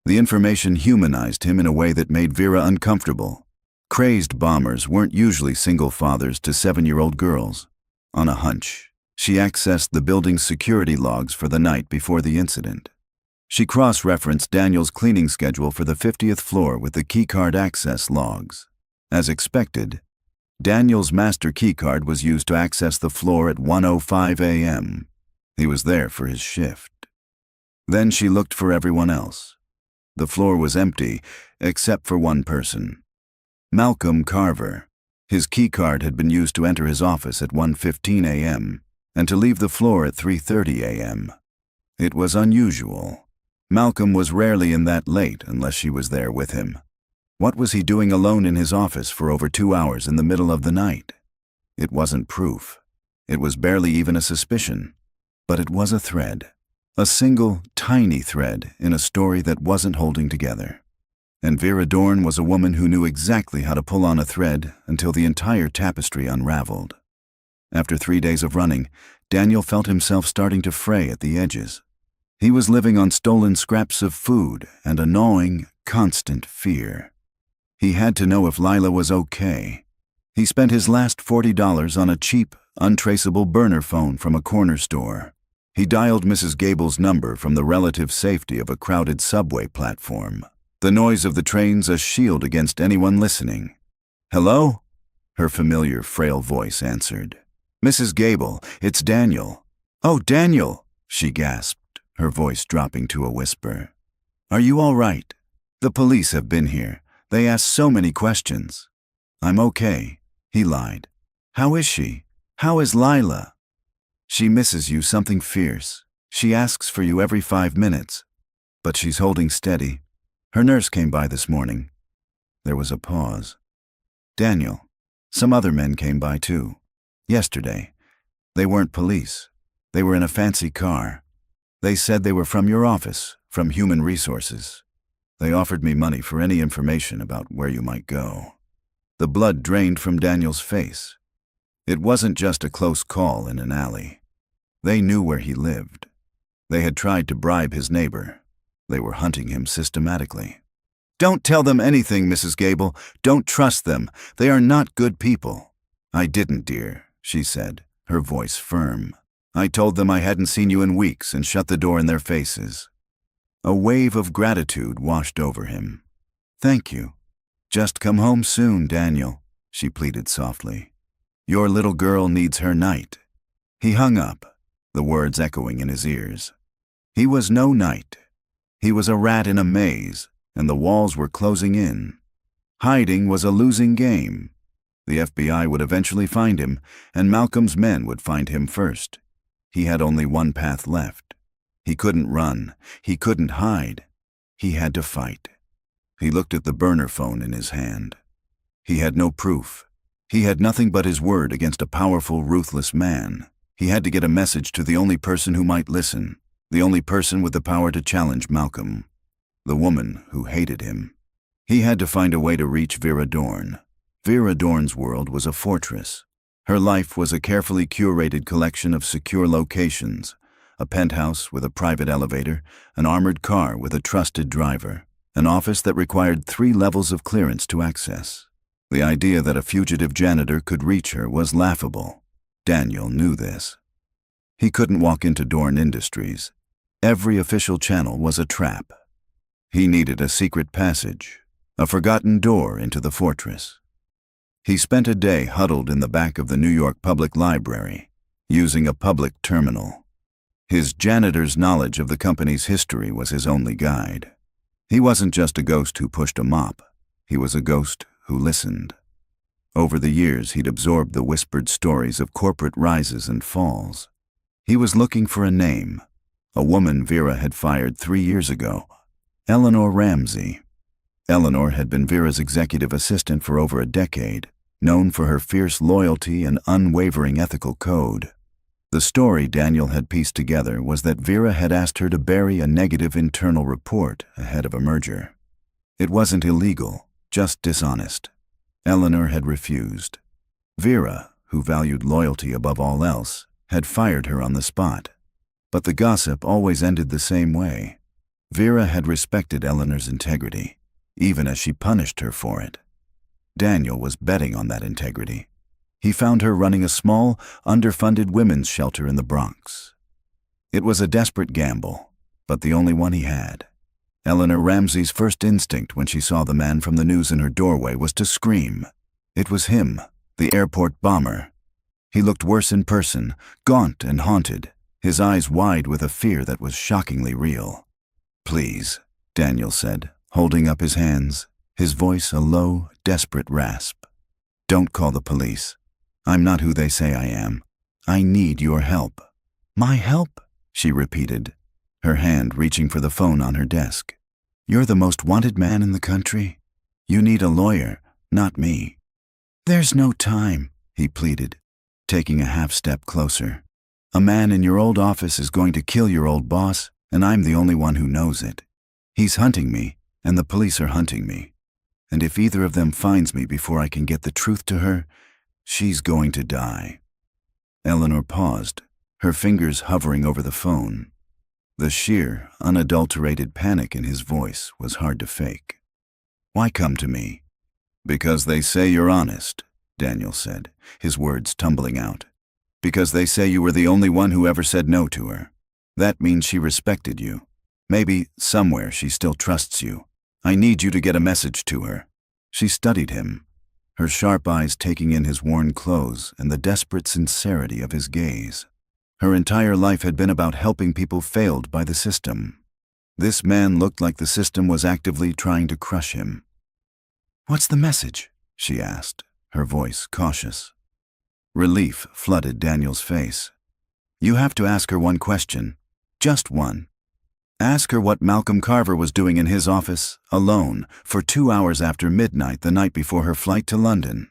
The information humanized him in a way that made Vera uncomfortable. Crazed bombers weren't usually single fathers to 7-year-old girls. On a hunch, she accessed the building's security logs for the night before the incident. She cross-referenced Daniel's cleaning schedule for the 50th floor with the keycard access logs. As expected, Daniel's master keycard was used to access the floor at 1:05 a.m. He was there for his shift. Then she looked for everyone else. The floor was empty, except for one person. Malcolm Carver. His keycard had been used to enter his office at 1:15 a.m. and to leave the floor at 3:30 a.m. It was unusual. Malcolm was rarely in that late unless she was there with him. What was he doing alone in his office for over 2 hours in the middle of the night? It wasn't proof. It was barely even a suspicion. But it was a thread. A single, tiny thread in a story that wasn't holding together. And Vera Dorn was a woman who knew exactly how to pull on a thread until the entire tapestry unraveled. After 3 days of running, Daniel felt himself starting to fray at the edges. He was living on stolen scraps of food and a gnawing, constant fear. He had to know if Lila was okay. He spent his last $40 on a cheap, untraceable burner phone from a corner store. He dialed Mrs. Gable's number from the relative safety of a crowded subway platform. The noise of the trains a shield against anyone listening. "Hello?" Her familiar, frail voice answered. "Mrs. Gable, it's Daniel." "Oh, Daniel," she gasped, her voice dropping to a whisper. "Are you all right? The police have been here. They asked so many questions." "I'm okay," he lied. "How is she? How is Lila?" "She misses you something fierce. She asks for you every 5 minutes. But she's holding steady. Her nurse came by this morning." There was a pause. "Daniel, some other men came by too. Yesterday. They weren't police. They were in a fancy car. They said they were from your office, from Human Resources. They offered me money for any information about where you might go." The blood drained from Daniel's face. It wasn't just a close call in an alley. They knew where he lived. They had tried to bribe his neighbor. They were hunting him systematically. "Don't tell them anything, Mrs. Gable. Don't trust them. They are not good people." "I didn't, dear," she said, her voice firm. "I told them I hadn't seen you in weeks and shut the door in their faces." A wave of gratitude washed over him. "Thank you. Just come home soon, Daniel," she pleaded softly. "Your little girl needs her night." He hung up, the words echoing in his ears. He was no knight. He was a rat in a maze, and the walls were closing in. Hiding was a losing game. The FBI would eventually find him, and Malcolm's men would find him first. He had only one path left. He couldn't run. He couldn't hide. He had to fight. He looked at the burner phone in his hand. He had no proof. He had nothing but his word against a powerful, ruthless man. He had to get a message to the only person who might listen, the only person with the power to challenge Malcolm, the woman who hated him. He had to find a way to reach Vera Dorn. Vera Dorn's world was a fortress. Her life was a carefully curated collection of secure locations, a penthouse with a private elevator, an armored car with a trusted driver, an office that required 3 levels of clearance to access. The idea that a fugitive janitor could reach her was laughable. Daniel knew this. He couldn't walk into Dorn Industries. Every official channel was a trap. He needed a secret passage, a forgotten door into the fortress. He spent a day huddled in the back of the New York Public Library, using a public terminal. His janitor's knowledge of the company's history was his only guide. He wasn't just a ghost who pushed a mop. He was a ghost who listened. Over the years, he'd absorbed the whispered stories of corporate rises and falls. He was looking for a name, a woman Vera had fired 3 years ago, Eleanor Ramsey. Eleanor had been Vera's executive assistant for over a decade, known for her fierce loyalty and unwavering ethical code. The story Daniel had pieced together was that Vera had asked her to bury a negative internal report ahead of a merger. It wasn't illegal, just dishonest. Eleanor had refused. Vera, who valued loyalty above all else, had fired her on the spot. But the gossip always ended the same way. Vera had respected Eleanor's integrity, even as she punished her for it. Daniel was betting on that integrity. He found her running a small, underfunded women's shelter in the Bronx. It was a desperate gamble, but the only one he had. Eleanor Ramsey's first instinct when she saw the man from the news in her doorway was to scream. It was him, the airport bomber. He looked worse in person, gaunt and haunted, his eyes wide with a fear that was shockingly real. "Please," Daniel said, holding up his hands, his voice a low, desperate rasp. "Don't call the police. I'm not who they say I am. I need your help." "My help?" she repeated, her hand reaching for the phone on her desk. "You're the most wanted man in the country. You need a lawyer, not me." "There's no time," he pleaded, taking a half-step closer. "A man in your old office is going to kill your old boss, and I'm the only one who knows it. He's hunting me, and the police are hunting me. And if either of them finds me before I can get the truth to her, she's going to die." Eleanor paused, her fingers hovering over the phone. The sheer, unadulterated panic in his voice was hard to fake. "Why come to me?" "Because they say you're honest," Daniel said, his words tumbling out. "Because they say you were the only one who ever said no to her. That means she respected you. Maybe, somewhere, she still trusts you. I need you to get a message to her." She studied him, her sharp eyes taking in his worn clothes and the desperate sincerity of his gaze. Her entire life had been about helping people failed by the system. This man looked like the system was actively trying to crush him. "What's the message?" she asked, her voice cautious. Relief flooded Daniel's face. "You have to ask her one question. Just one. Ask her what Malcolm Carver was doing in his office, alone, for 2 hours after midnight the night before her flight to London."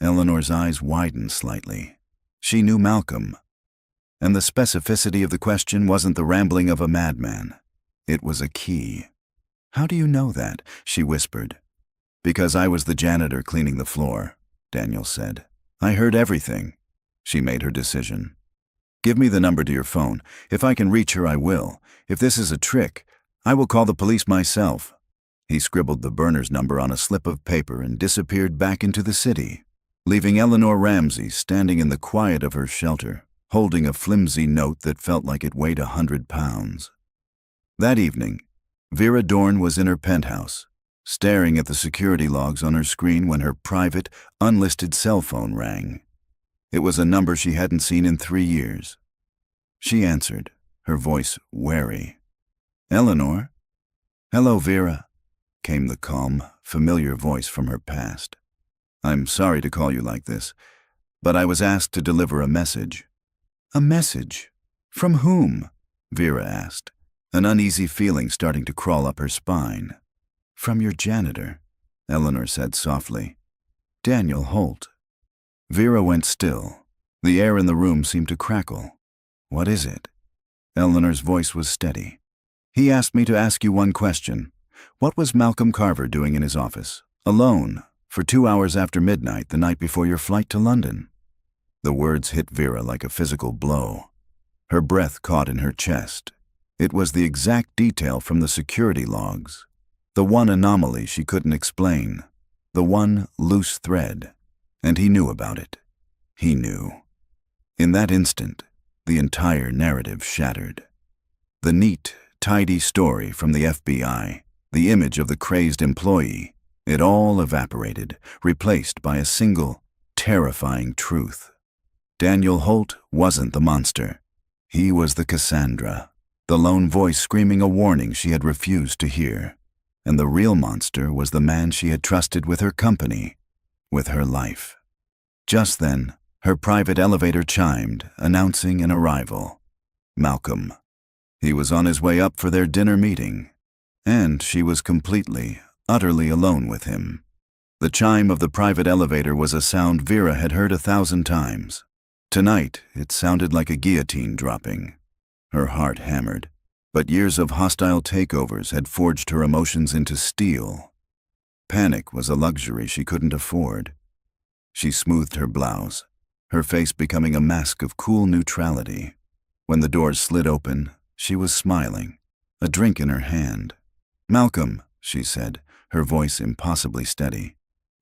Eleanor's eyes widened slightly. She knew Malcolm. And the specificity of the question wasn't the rambling of a madman. It was a key. "How do you know that?" she whispered. "Because I was the janitor cleaning the floor," Daniel said. "I heard everything." She made her decision. "Give me the number to your phone. If I can reach her, I will. If this is a trick, I will call the police myself." He scribbled the burner's number on a slip of paper and disappeared back into the city, leaving Eleanor Ramsey standing in the quiet of her shelter, holding a flimsy note that felt like it weighed 100 pounds. That evening, Vera Dorn was in her penthouse, staring at the security logs on her screen when her private, unlisted cell phone rang. It was a number she hadn't seen in 3 years. She answered, her voice wary. "Eleanor?" "Hello, Vera," came the calm, familiar voice from her past. "I'm sorry to call you like this, but I was asked to deliver a message." "A message? From whom?" Vera asked, an uneasy feeling starting to crawl up her spine. "From your janitor," Eleanor said softly. "Daniel Holt." Vera went still. The air in the room seemed to crackle. "What is it?" Eleanor's voice was steady. "He asked me to ask you one question. What was Malcolm Carver doing in his office, alone, for 2 hours after midnight the night before your flight to London?" The words hit Vera like a physical blow. Her breath caught in her chest. It was the exact detail from the security logs. The one anomaly she couldn't explain. The one loose thread. And he knew about it. He knew. In that instant, the entire narrative shattered. The neat, tidy story from the FBI, the image of the crazed employee, it all evaporated, replaced by a single, terrifying truth. Daniel Holt wasn't the monster. He was the Cassandra, the lone voice screaming a warning she had refused to hear. And the real monster was the man she had trusted with her company, with her life. Just then, her private elevator chimed, announcing an arrival. Malcolm. He was on his way up for their dinner meeting, and she was completely, utterly alone with him. The chime of the private elevator was a sound Vera had heard 1,000 times. Tonight, it sounded like a guillotine dropping. Her heart hammered, but years of hostile takeovers had forged her emotions into steel. Panic was a luxury she couldn't afford. She smoothed her blouse, her face becoming a mask of cool neutrality. When the doors slid open, she was smiling, a drink in her hand. "Malcolm," she said, her voice impossibly steady.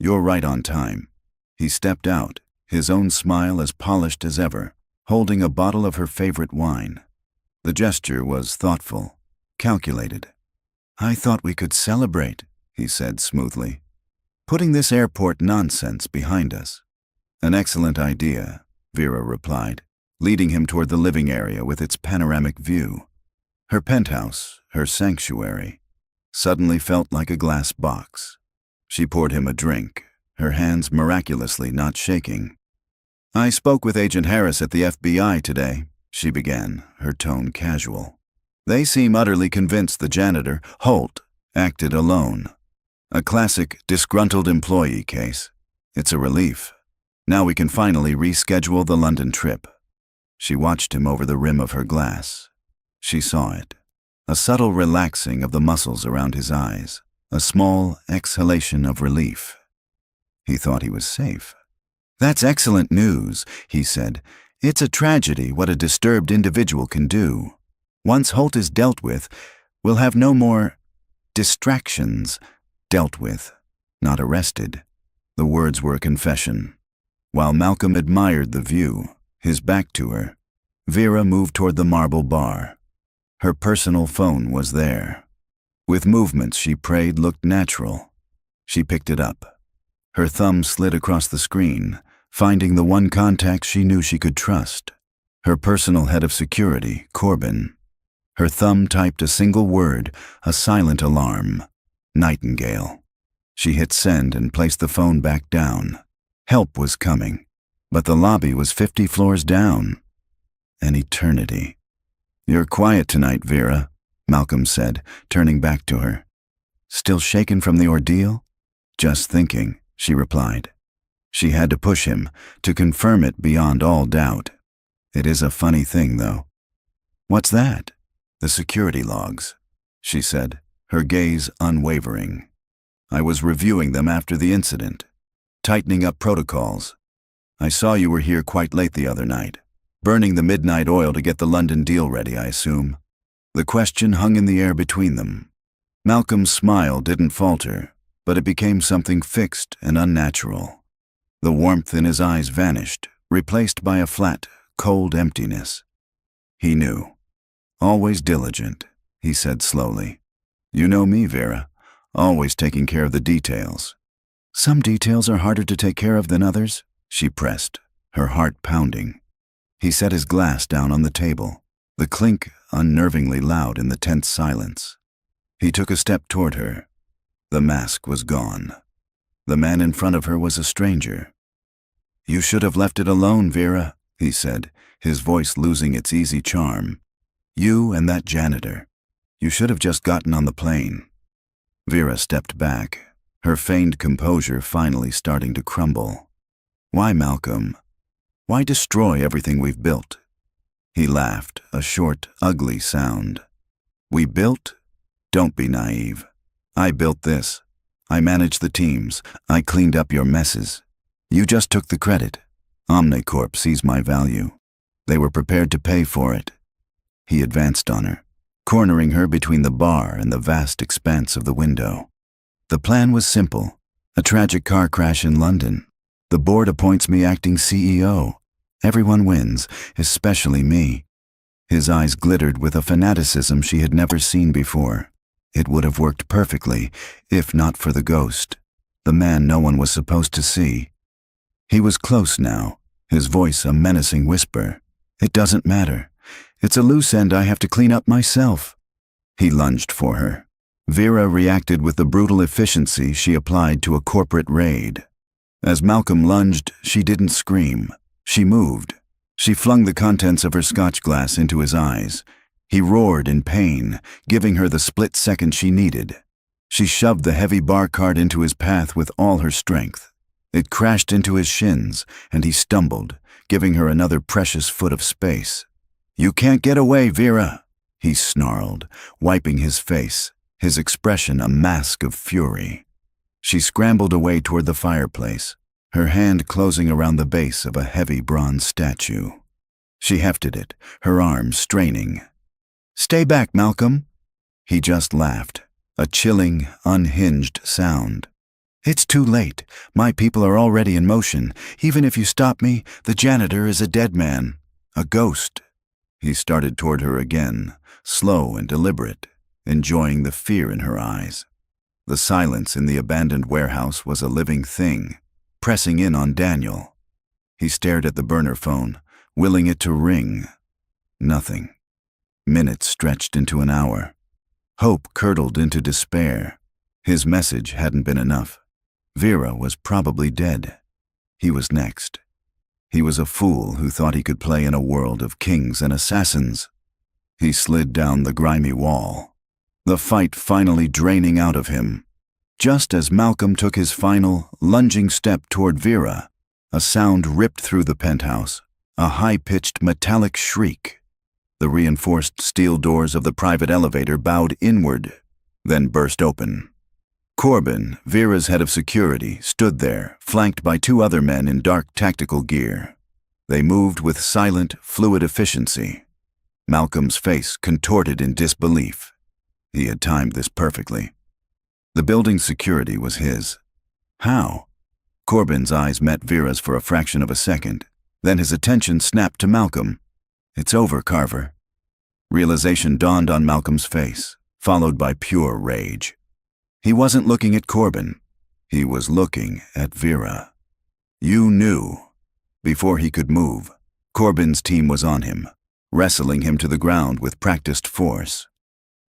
You're right on time." He stepped out, his own smile as polished as ever, holding a bottle of her favorite wine. The gesture was thoughtful, calculated. "I thought we could celebrate," he said smoothly, "putting this airport nonsense behind us." "An excellent idea," Vera replied, leading him toward the living area with its panoramic view. Her penthouse, her sanctuary, suddenly felt like a glass box. She poured him a drink, her hands miraculously not shaking. "I spoke with Agent Harris at the FBI today," she began, her tone casual. "They seem utterly convinced the janitor, Holt, acted alone. A classic disgruntled employee case. It's a relief. Now we can finally reschedule the London trip." She watched him over the rim of her glass. She saw it. A subtle relaxing of the muscles around his eyes, a small exhalation of relief. He thought he was safe. "That's excellent news," he said. "It's a tragedy what a disturbed individual can do. Once Holt is dealt with, we'll have no more distractions. Dealt with, not arrested." The words were a confession. While Malcolm admired the view, his back to her, Vera moved toward the marble bar. Her personal phone was there. With movements she prayed looked natural. She picked it up. Her thumb slid across the screen, finding the one contact she knew she could trust. Her personal head of security, Corbin. Her thumb typed a single word, a silent alarm. Nightingale. She hit send and placed the phone back down. Help was coming, but the lobby was 50 floors down. An eternity. "You're quiet tonight, Vera," Malcolm said, turning back to her. "Still shaken from the ordeal?" "Just thinking," she replied. She had to push him, to confirm it beyond all doubt. "It is a funny thing, though." "What's that?" "The security logs," she said, her gaze unwavering. "I was reviewing them after the incident, tightening up protocols. I saw you were here quite late the other night, burning the midnight oil to get the London deal ready, I assume." The question hung in the air between them. Malcolm's smile didn't falter, but it became something fixed and unnatural. The warmth in his eyes vanished, replaced by a flat, cold emptiness. He knew. "Always diligent," he said slowly. "You know me, Vera, always taking care of the details." "Some details are harder to take care of than others," she pressed, her heart pounding. He set his glass down on the table, the clink unnervingly loud in the tense silence. He took a step toward her. The mask was gone. The man in front of her was a stranger. "You should have left it alone, Vera," he said, his voice losing its easy charm. "You and that janitor. You should have just gotten on the plane." Vera stepped back, her feigned composure finally starting to crumble. "Why, Malcolm? Why destroy everything we've built?" He laughed, a short, ugly sound. "We built? Don't be naive. I built this. I managed the teams. I cleaned up your messes. You just took the credit. Omnicorp sees my value. They were prepared to pay for it." He advanced on her, cornering her between the bar and the vast expanse of the window. "The plan was simple. A tragic car crash in London. The board appoints me acting CEO. Everyone wins, especially me." His eyes glittered with a fanaticism she had never seen before. It would have worked perfectly, if not for the ghost, the man no one was supposed to see. He was close now, his voice a menacing whisper. "It doesn't matter. It's a loose end I have to clean up myself." He lunged for her. Vera reacted with the brutal efficiency she applied to a corporate raid. As Malcolm lunged, she didn't scream. She moved. She flung the contents of her scotch glass into his eyes. He roared in pain, giving her the split second she needed. She shoved the heavy bar cart into his path with all her strength. It crashed into his shins, and he stumbled, giving her another precious foot of space. "You can't get away, Vera," he snarled, wiping his face, his expression a mask of fury. She scrambled away toward the fireplace, her hand closing around the base of a heavy bronze statue. She hefted it, her arms straining. "Stay back, Malcolm." He just laughed, a chilling, unhinged sound. It's too late. My people are already in motion. Even if you stop me, the janitor is a dead man. A ghost. He started toward her again, slow and deliberate, enjoying the fear in her eyes. The silence in the abandoned warehouse was a living thing, pressing in on Daniel. He stared at the burner phone, willing it to ring. Nothing. Minutes stretched into an hour. Hope curdled into despair. His message hadn't been enough. Vera was probably dead. He was next. He was a fool who thought he could play in a world of kings and assassins. He slid down the grimy wall, the fight finally draining out of him. Just as Malcolm took his final, lunging step toward Vera, a sound ripped through the penthouse, a high-pitched metallic shriek. The reinforced steel doors of the private elevator bowed inward, then burst open. Corbin, Vera's head of security, stood there, flanked by two other men in dark tactical gear. They moved with silent, fluid efficiency. Malcolm's face contorted in disbelief. He had timed this perfectly. The building's security was his. How? Corbin's eyes met Vera's for a fraction of a second. Then his attention snapped to Malcolm. It's over, Carver. Realization dawned on Malcolm's face, followed by pure rage. He wasn't looking at Corbin. He was looking at Vera. You knew. Before he could move, Corbin's team was on him, wrestling him to the ground with practiced force.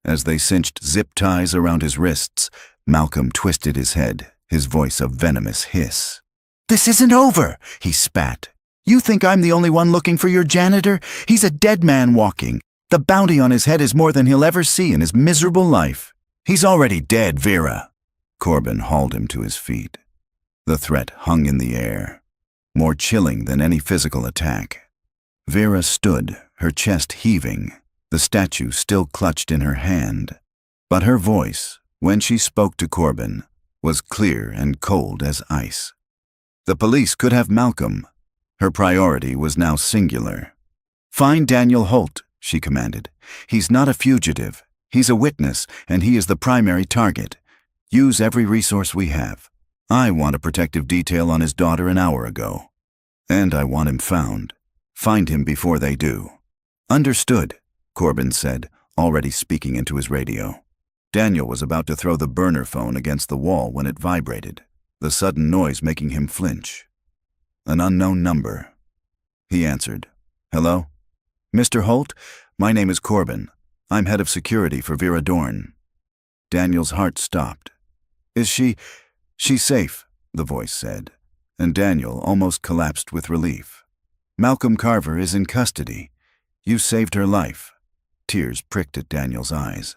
As they cinched zip ties around his wrists, Malcolm twisted his head, his voice a venomous hiss. "This isn't over," he spat. "You think I'm the only one looking for your janitor? He's a dead man walking. The bounty on his head is more than he'll ever see in his miserable life. He's already dead, Vera." Corbin hauled him to his feet. The threat hung in the air, more chilling than any physical attack. Vera stood, her chest heaving, the statue still clutched in her hand. But her voice, when she spoke to Corbin, was clear and cold as ice. The police could have Malcolm. Her priority was now singular. "Find Daniel Holt," she commanded. "He's not a fugitive. He's a witness, and he is the primary target. Use every resource we have. I want a protective detail on his daughter an hour ago. And I want him found. Find him before they do." "Understood," Corbin said, already speaking into his radio. Daniel was about to throw the burner phone against the wall when it vibrated, the sudden noise making him flinch. An unknown number. He answered. "Hello? Mr. Holt, my name is Corbin. I'm head of security for Vera Dorn." Daniel's heart stopped. She's safe," the voice said, and Daniel almost collapsed with relief. "Malcolm Carver is in custody. You saved her life." Tears pricked at Daniel's eyes.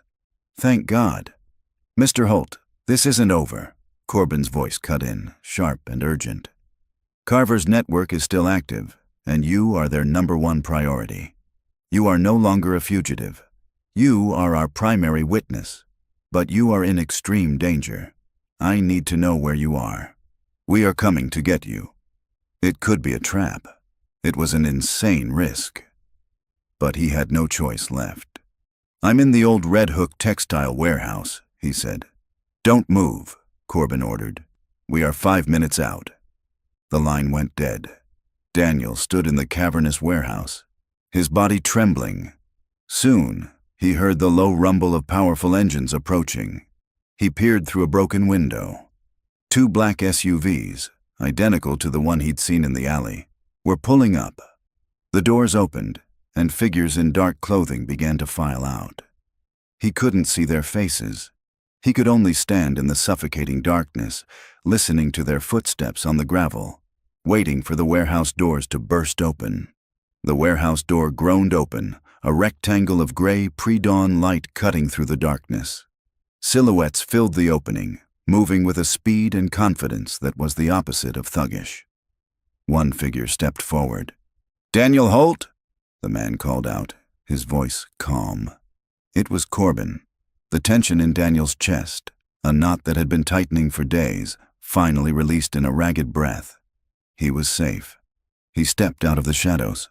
"Thank God." "Mr. Holt, this isn't over," Corbin's voice cut in, sharp and urgent. "Carver's network is still active, and you are their #1 priority. You are no longer a fugitive. You are our primary witness, but you are in extreme danger. I need to know where you are. We are coming to get you." It could be a trap. It was an insane risk. But he had no choice left. "I'm in the old Red Hook textile warehouse," he said. "Don't move," Corbin ordered. "We are 5 minutes out." The line went dead. Daniel stood in the cavernous warehouse, his body trembling. Soon, he heard the low rumble of powerful engines approaching. He peered through a broken window. 2 black SUVs, identical to the one he'd seen in the alley, were pulling up. The doors opened, and figures in dark clothing began to file out. He couldn't see their faces. He could only stand in the suffocating darkness, listening to their footsteps on the gravel, waiting for the warehouse doors to burst open. The warehouse door groaned open, a rectangle of gray pre-dawn light cutting through the darkness. Silhouettes filled the opening, moving with a speed and confidence that was the opposite of thuggish. One figure stepped forward. "Daniel Holt?" the man called out, his voice calm. It was Corbin. The tension in Daniel's chest, a knot that had been tightening for days, finally released in a ragged breath. He was safe. He stepped out of the shadows.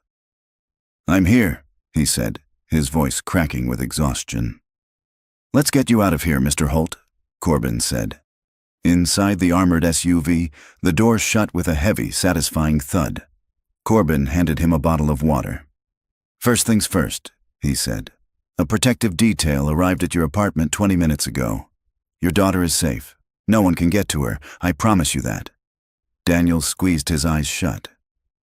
"I'm here," he said, his voice cracking with exhaustion. "Let's get you out of here, Mr. Holt," Corbin said. Inside the armored SUV, the door shut with a heavy, satisfying thud. Corbin handed him a bottle of water. "First things first," he said. "A protective detail arrived at your apartment 20 minutes ago. Your daughter is safe. No one can get to her, I promise you that." Daniel squeezed his eyes shut,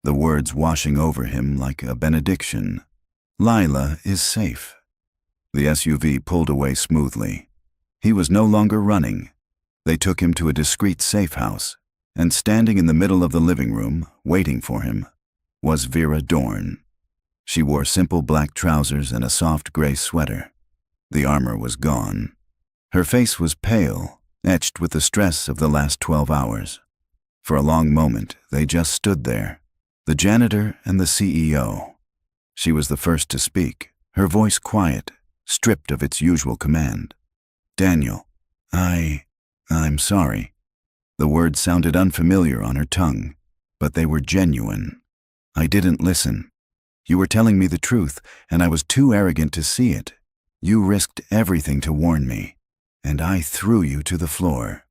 the words washing over him like a benediction. Lila is safe. The SUV pulled away smoothly. He was no longer running. They took him to a discreet safe house, and standing in the middle of the living room, waiting for him, was Vera Dorn. She wore simple black trousers and a soft gray sweater. The armor was gone. Her face was pale, etched with the stress of the last 12 hours. For a long moment, they just stood there, the janitor and the CEO. She was the first to speak, her voice quiet, stripped of its usual command. "Daniel, I'm sorry." The words sounded unfamiliar on her tongue, but they were genuine. "I didn't listen. You were telling me the truth, and I was too arrogant to see it. You risked everything to warn me, and I threw you to the floor."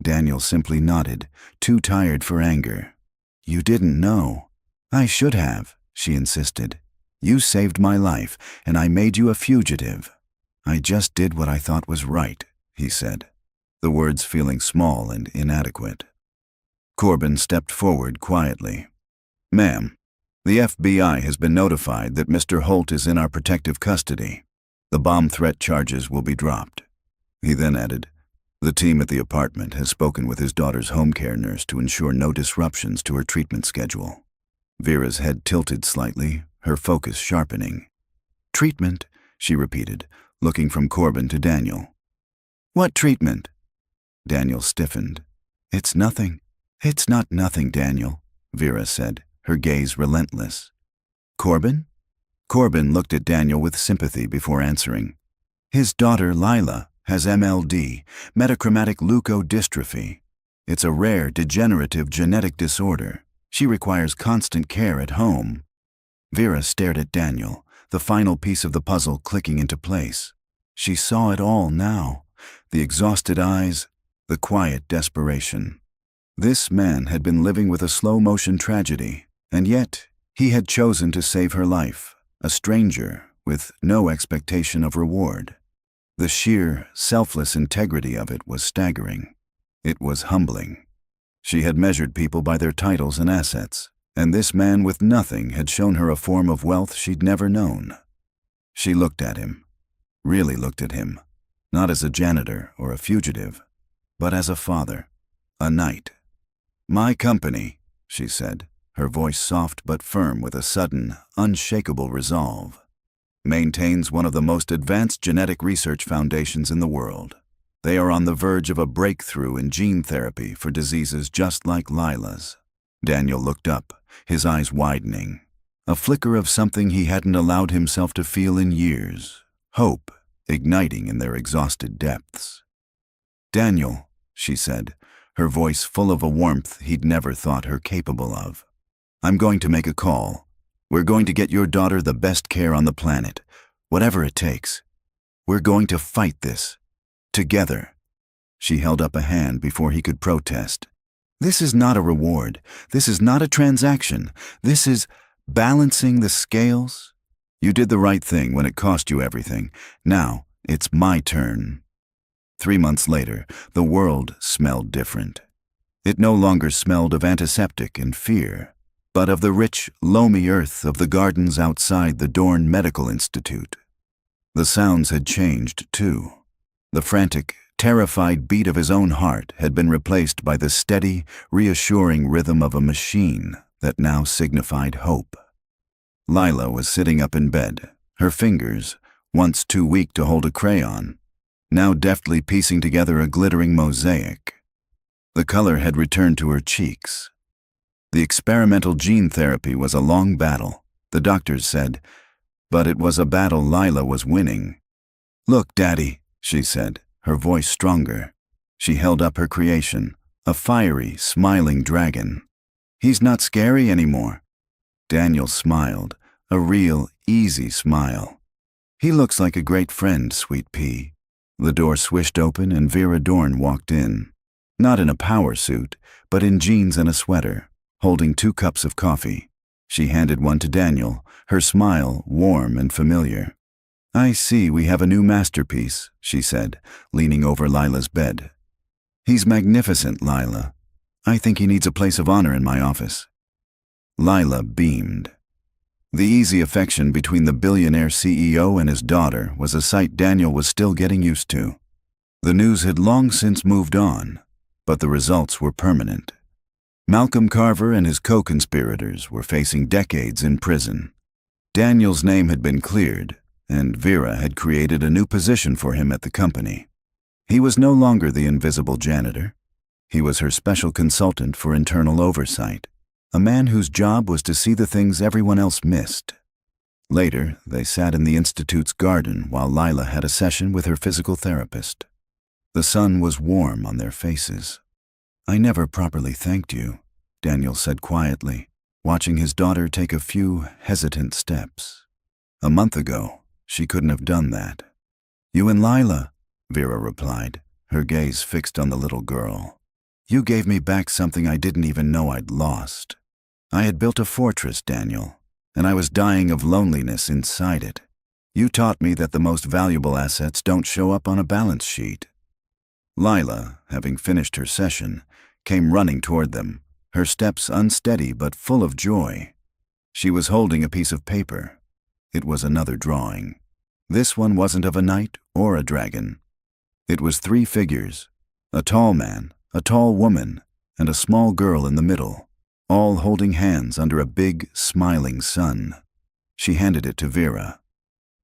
Daniel simply nodded, too tired for anger. "You didn't know." "I should have," she insisted. "You saved my life, and I made you a fugitive." "I just did what I thought was right," he said, the words feeling small and inadequate. Corbin stepped forward quietly. "Ma'am, the FBI has been notified that Mr. Holt is in our protective custody. The bomb threat charges will be dropped." He then added, "The team at the apartment has spoken with his daughter's home care nurse to ensure no disruptions to her treatment schedule." Vera's head tilted slightly, her focus sharpening. "Treatment," she repeated, looking from Corbin to Daniel. "What treatment?" Daniel stiffened. "It's nothing." "It's not nothing, Daniel," Vera said, her gaze relentless. "Corbin?" Corbin looked at Daniel with sympathy before answering. "His daughter, Lila, has MLD, metachromatic leukodystrophy. It's a rare, degenerative genetic disorder. She requires constant care at home." Vera stared at Daniel, the final piece of the puzzle clicking into place. She saw it all now, the exhausted eyes, the quiet desperation. This man had been living with a slow-motion tragedy, and yet he had chosen to save her life, a stranger with no expectation of reward. The sheer, selfless integrity of it was staggering. It was humbling. She had measured people by their titles and assets, and this man with nothing had shown her a form of wealth she'd never known. She looked at him, really looked at him, not as a janitor or a fugitive, but as a father, a knight. "My company," she said, her voice soft but firm with a sudden, unshakable resolve, "maintains one of the most advanced genetic research foundations in the world. They are on the verge of a breakthrough in gene therapy for diseases just like Lila's." Daniel looked up, his eyes widening, a flicker of something he hadn't allowed himself to feel in years, hope igniting in their exhausted depths. "Daniel," she said, her voice full of a warmth he'd never thought her capable of, "I'm going to make a call. We're going to get your daughter the best care on the planet, whatever it takes. We're going to fight this. Together." She held up a hand before he could protest. "This is not a reward. This is not a transaction. This is balancing the scales. You did the right thing when it cost you everything. Now it's my turn." 3 months later, the world smelled different. It no longer smelled of antiseptic and fear, but of the rich, loamy earth of the gardens outside the Dorn Medical Institute. The sounds had changed, too. The frantic, terrified beat of his own heart had been replaced by the steady, reassuring rhythm of a machine that now signified hope. Lila was sitting up in bed, her fingers, once too weak to hold a crayon, now deftly piecing together a glittering mosaic. The color had returned to her cheeks. The experimental gene therapy was a long battle, the doctors said, but it was a battle Lila was winning. "Look, Daddy," she said, her voice stronger. She held up her creation, a fiery, smiling dragon. "He's not scary anymore." Daniel smiled, a real, easy smile. "He looks like a great friend, sweet pea." The door swished open and Vera Dorn walked in. Not in a power suit, but in jeans and a sweater, holding 2 cups of coffee. She handed one to Daniel, her smile warm and familiar. "I see we have a new masterpiece," she said, leaning over Lila's bed. "He's magnificent, Lila. I think he needs a place of honor in my office." Lila beamed. The easy affection between the billionaire CEO and his daughter was a sight Daniel was still getting used to. The news had long since moved on, but the results were permanent. Malcolm Carver and his co-conspirators were facing decades in prison. Daniel's name had been cleared, and Vera had created a new position for him at the company. He was no longer the invisible janitor. He was her special consultant for internal oversight, a man whose job was to see the things everyone else missed. Later, they sat in the Institute's garden while Lila had a session with her physical therapist. The sun was warm on their faces. "I never properly thanked you," Daniel said quietly, watching his daughter take a few hesitant steps. "A month ago, she couldn't have done that." "You and Lila," Vera replied, her gaze fixed on the little girl. "You gave me back something I didn't even know I'd lost. I had built a fortress, Daniel, and I was dying of loneliness inside it. You taught me that the most valuable assets don't show up on a balance sheet." Lila, having finished her session, came running toward them, her steps unsteady but full of joy. She was holding a piece of paper. It was another drawing. This one wasn't of a knight or a dragon. It was 3 figures, a tall man, a tall woman, and a small girl in the middle, all holding hands under a big, smiling sun. She handed it to Vera.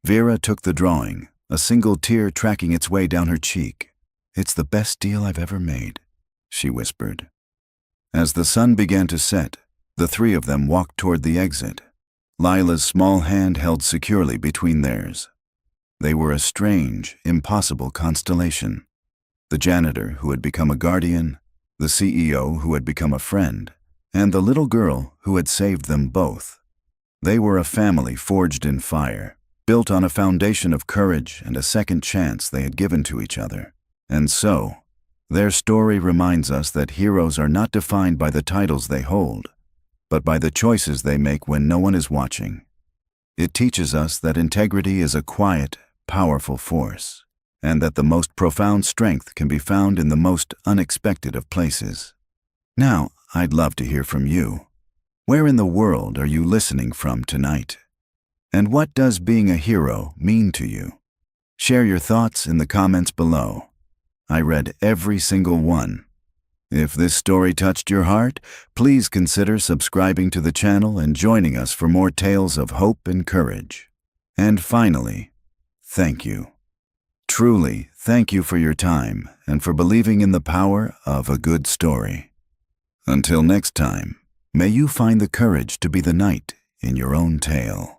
Vera took the drawing, a single tear tracking its way down her cheek. "It's the best deal I've ever made," she whispered. As the sun began to set, the 3 of them walked toward the exit, Lila's small hand held securely between theirs. They were a strange, impossible constellation. The janitor who had become a guardian, the CEO who had become a friend, and the little girl who had saved them both. They were a family forged in fire, built on a foundation of courage and a second chance they had given to each other. And so, their story reminds us that heroes are not defined by the titles they hold, but by the choices they make when no one is watching. It teaches us that integrity is a quiet, powerful force, and that the most profound strength can be found in the most unexpected of places. Now, I'd love to hear from you. Where in the world are you listening from tonight? And what does being a hero mean to you? Share your thoughts in the comments below. I read every single one. If this story touched your heart, please consider subscribing to the channel and joining us for more tales of hope and courage. And finally, thank you. Truly, thank you for your time and for believing in the power of a good story. Until next time, may you find the courage to be the knight in your own tale.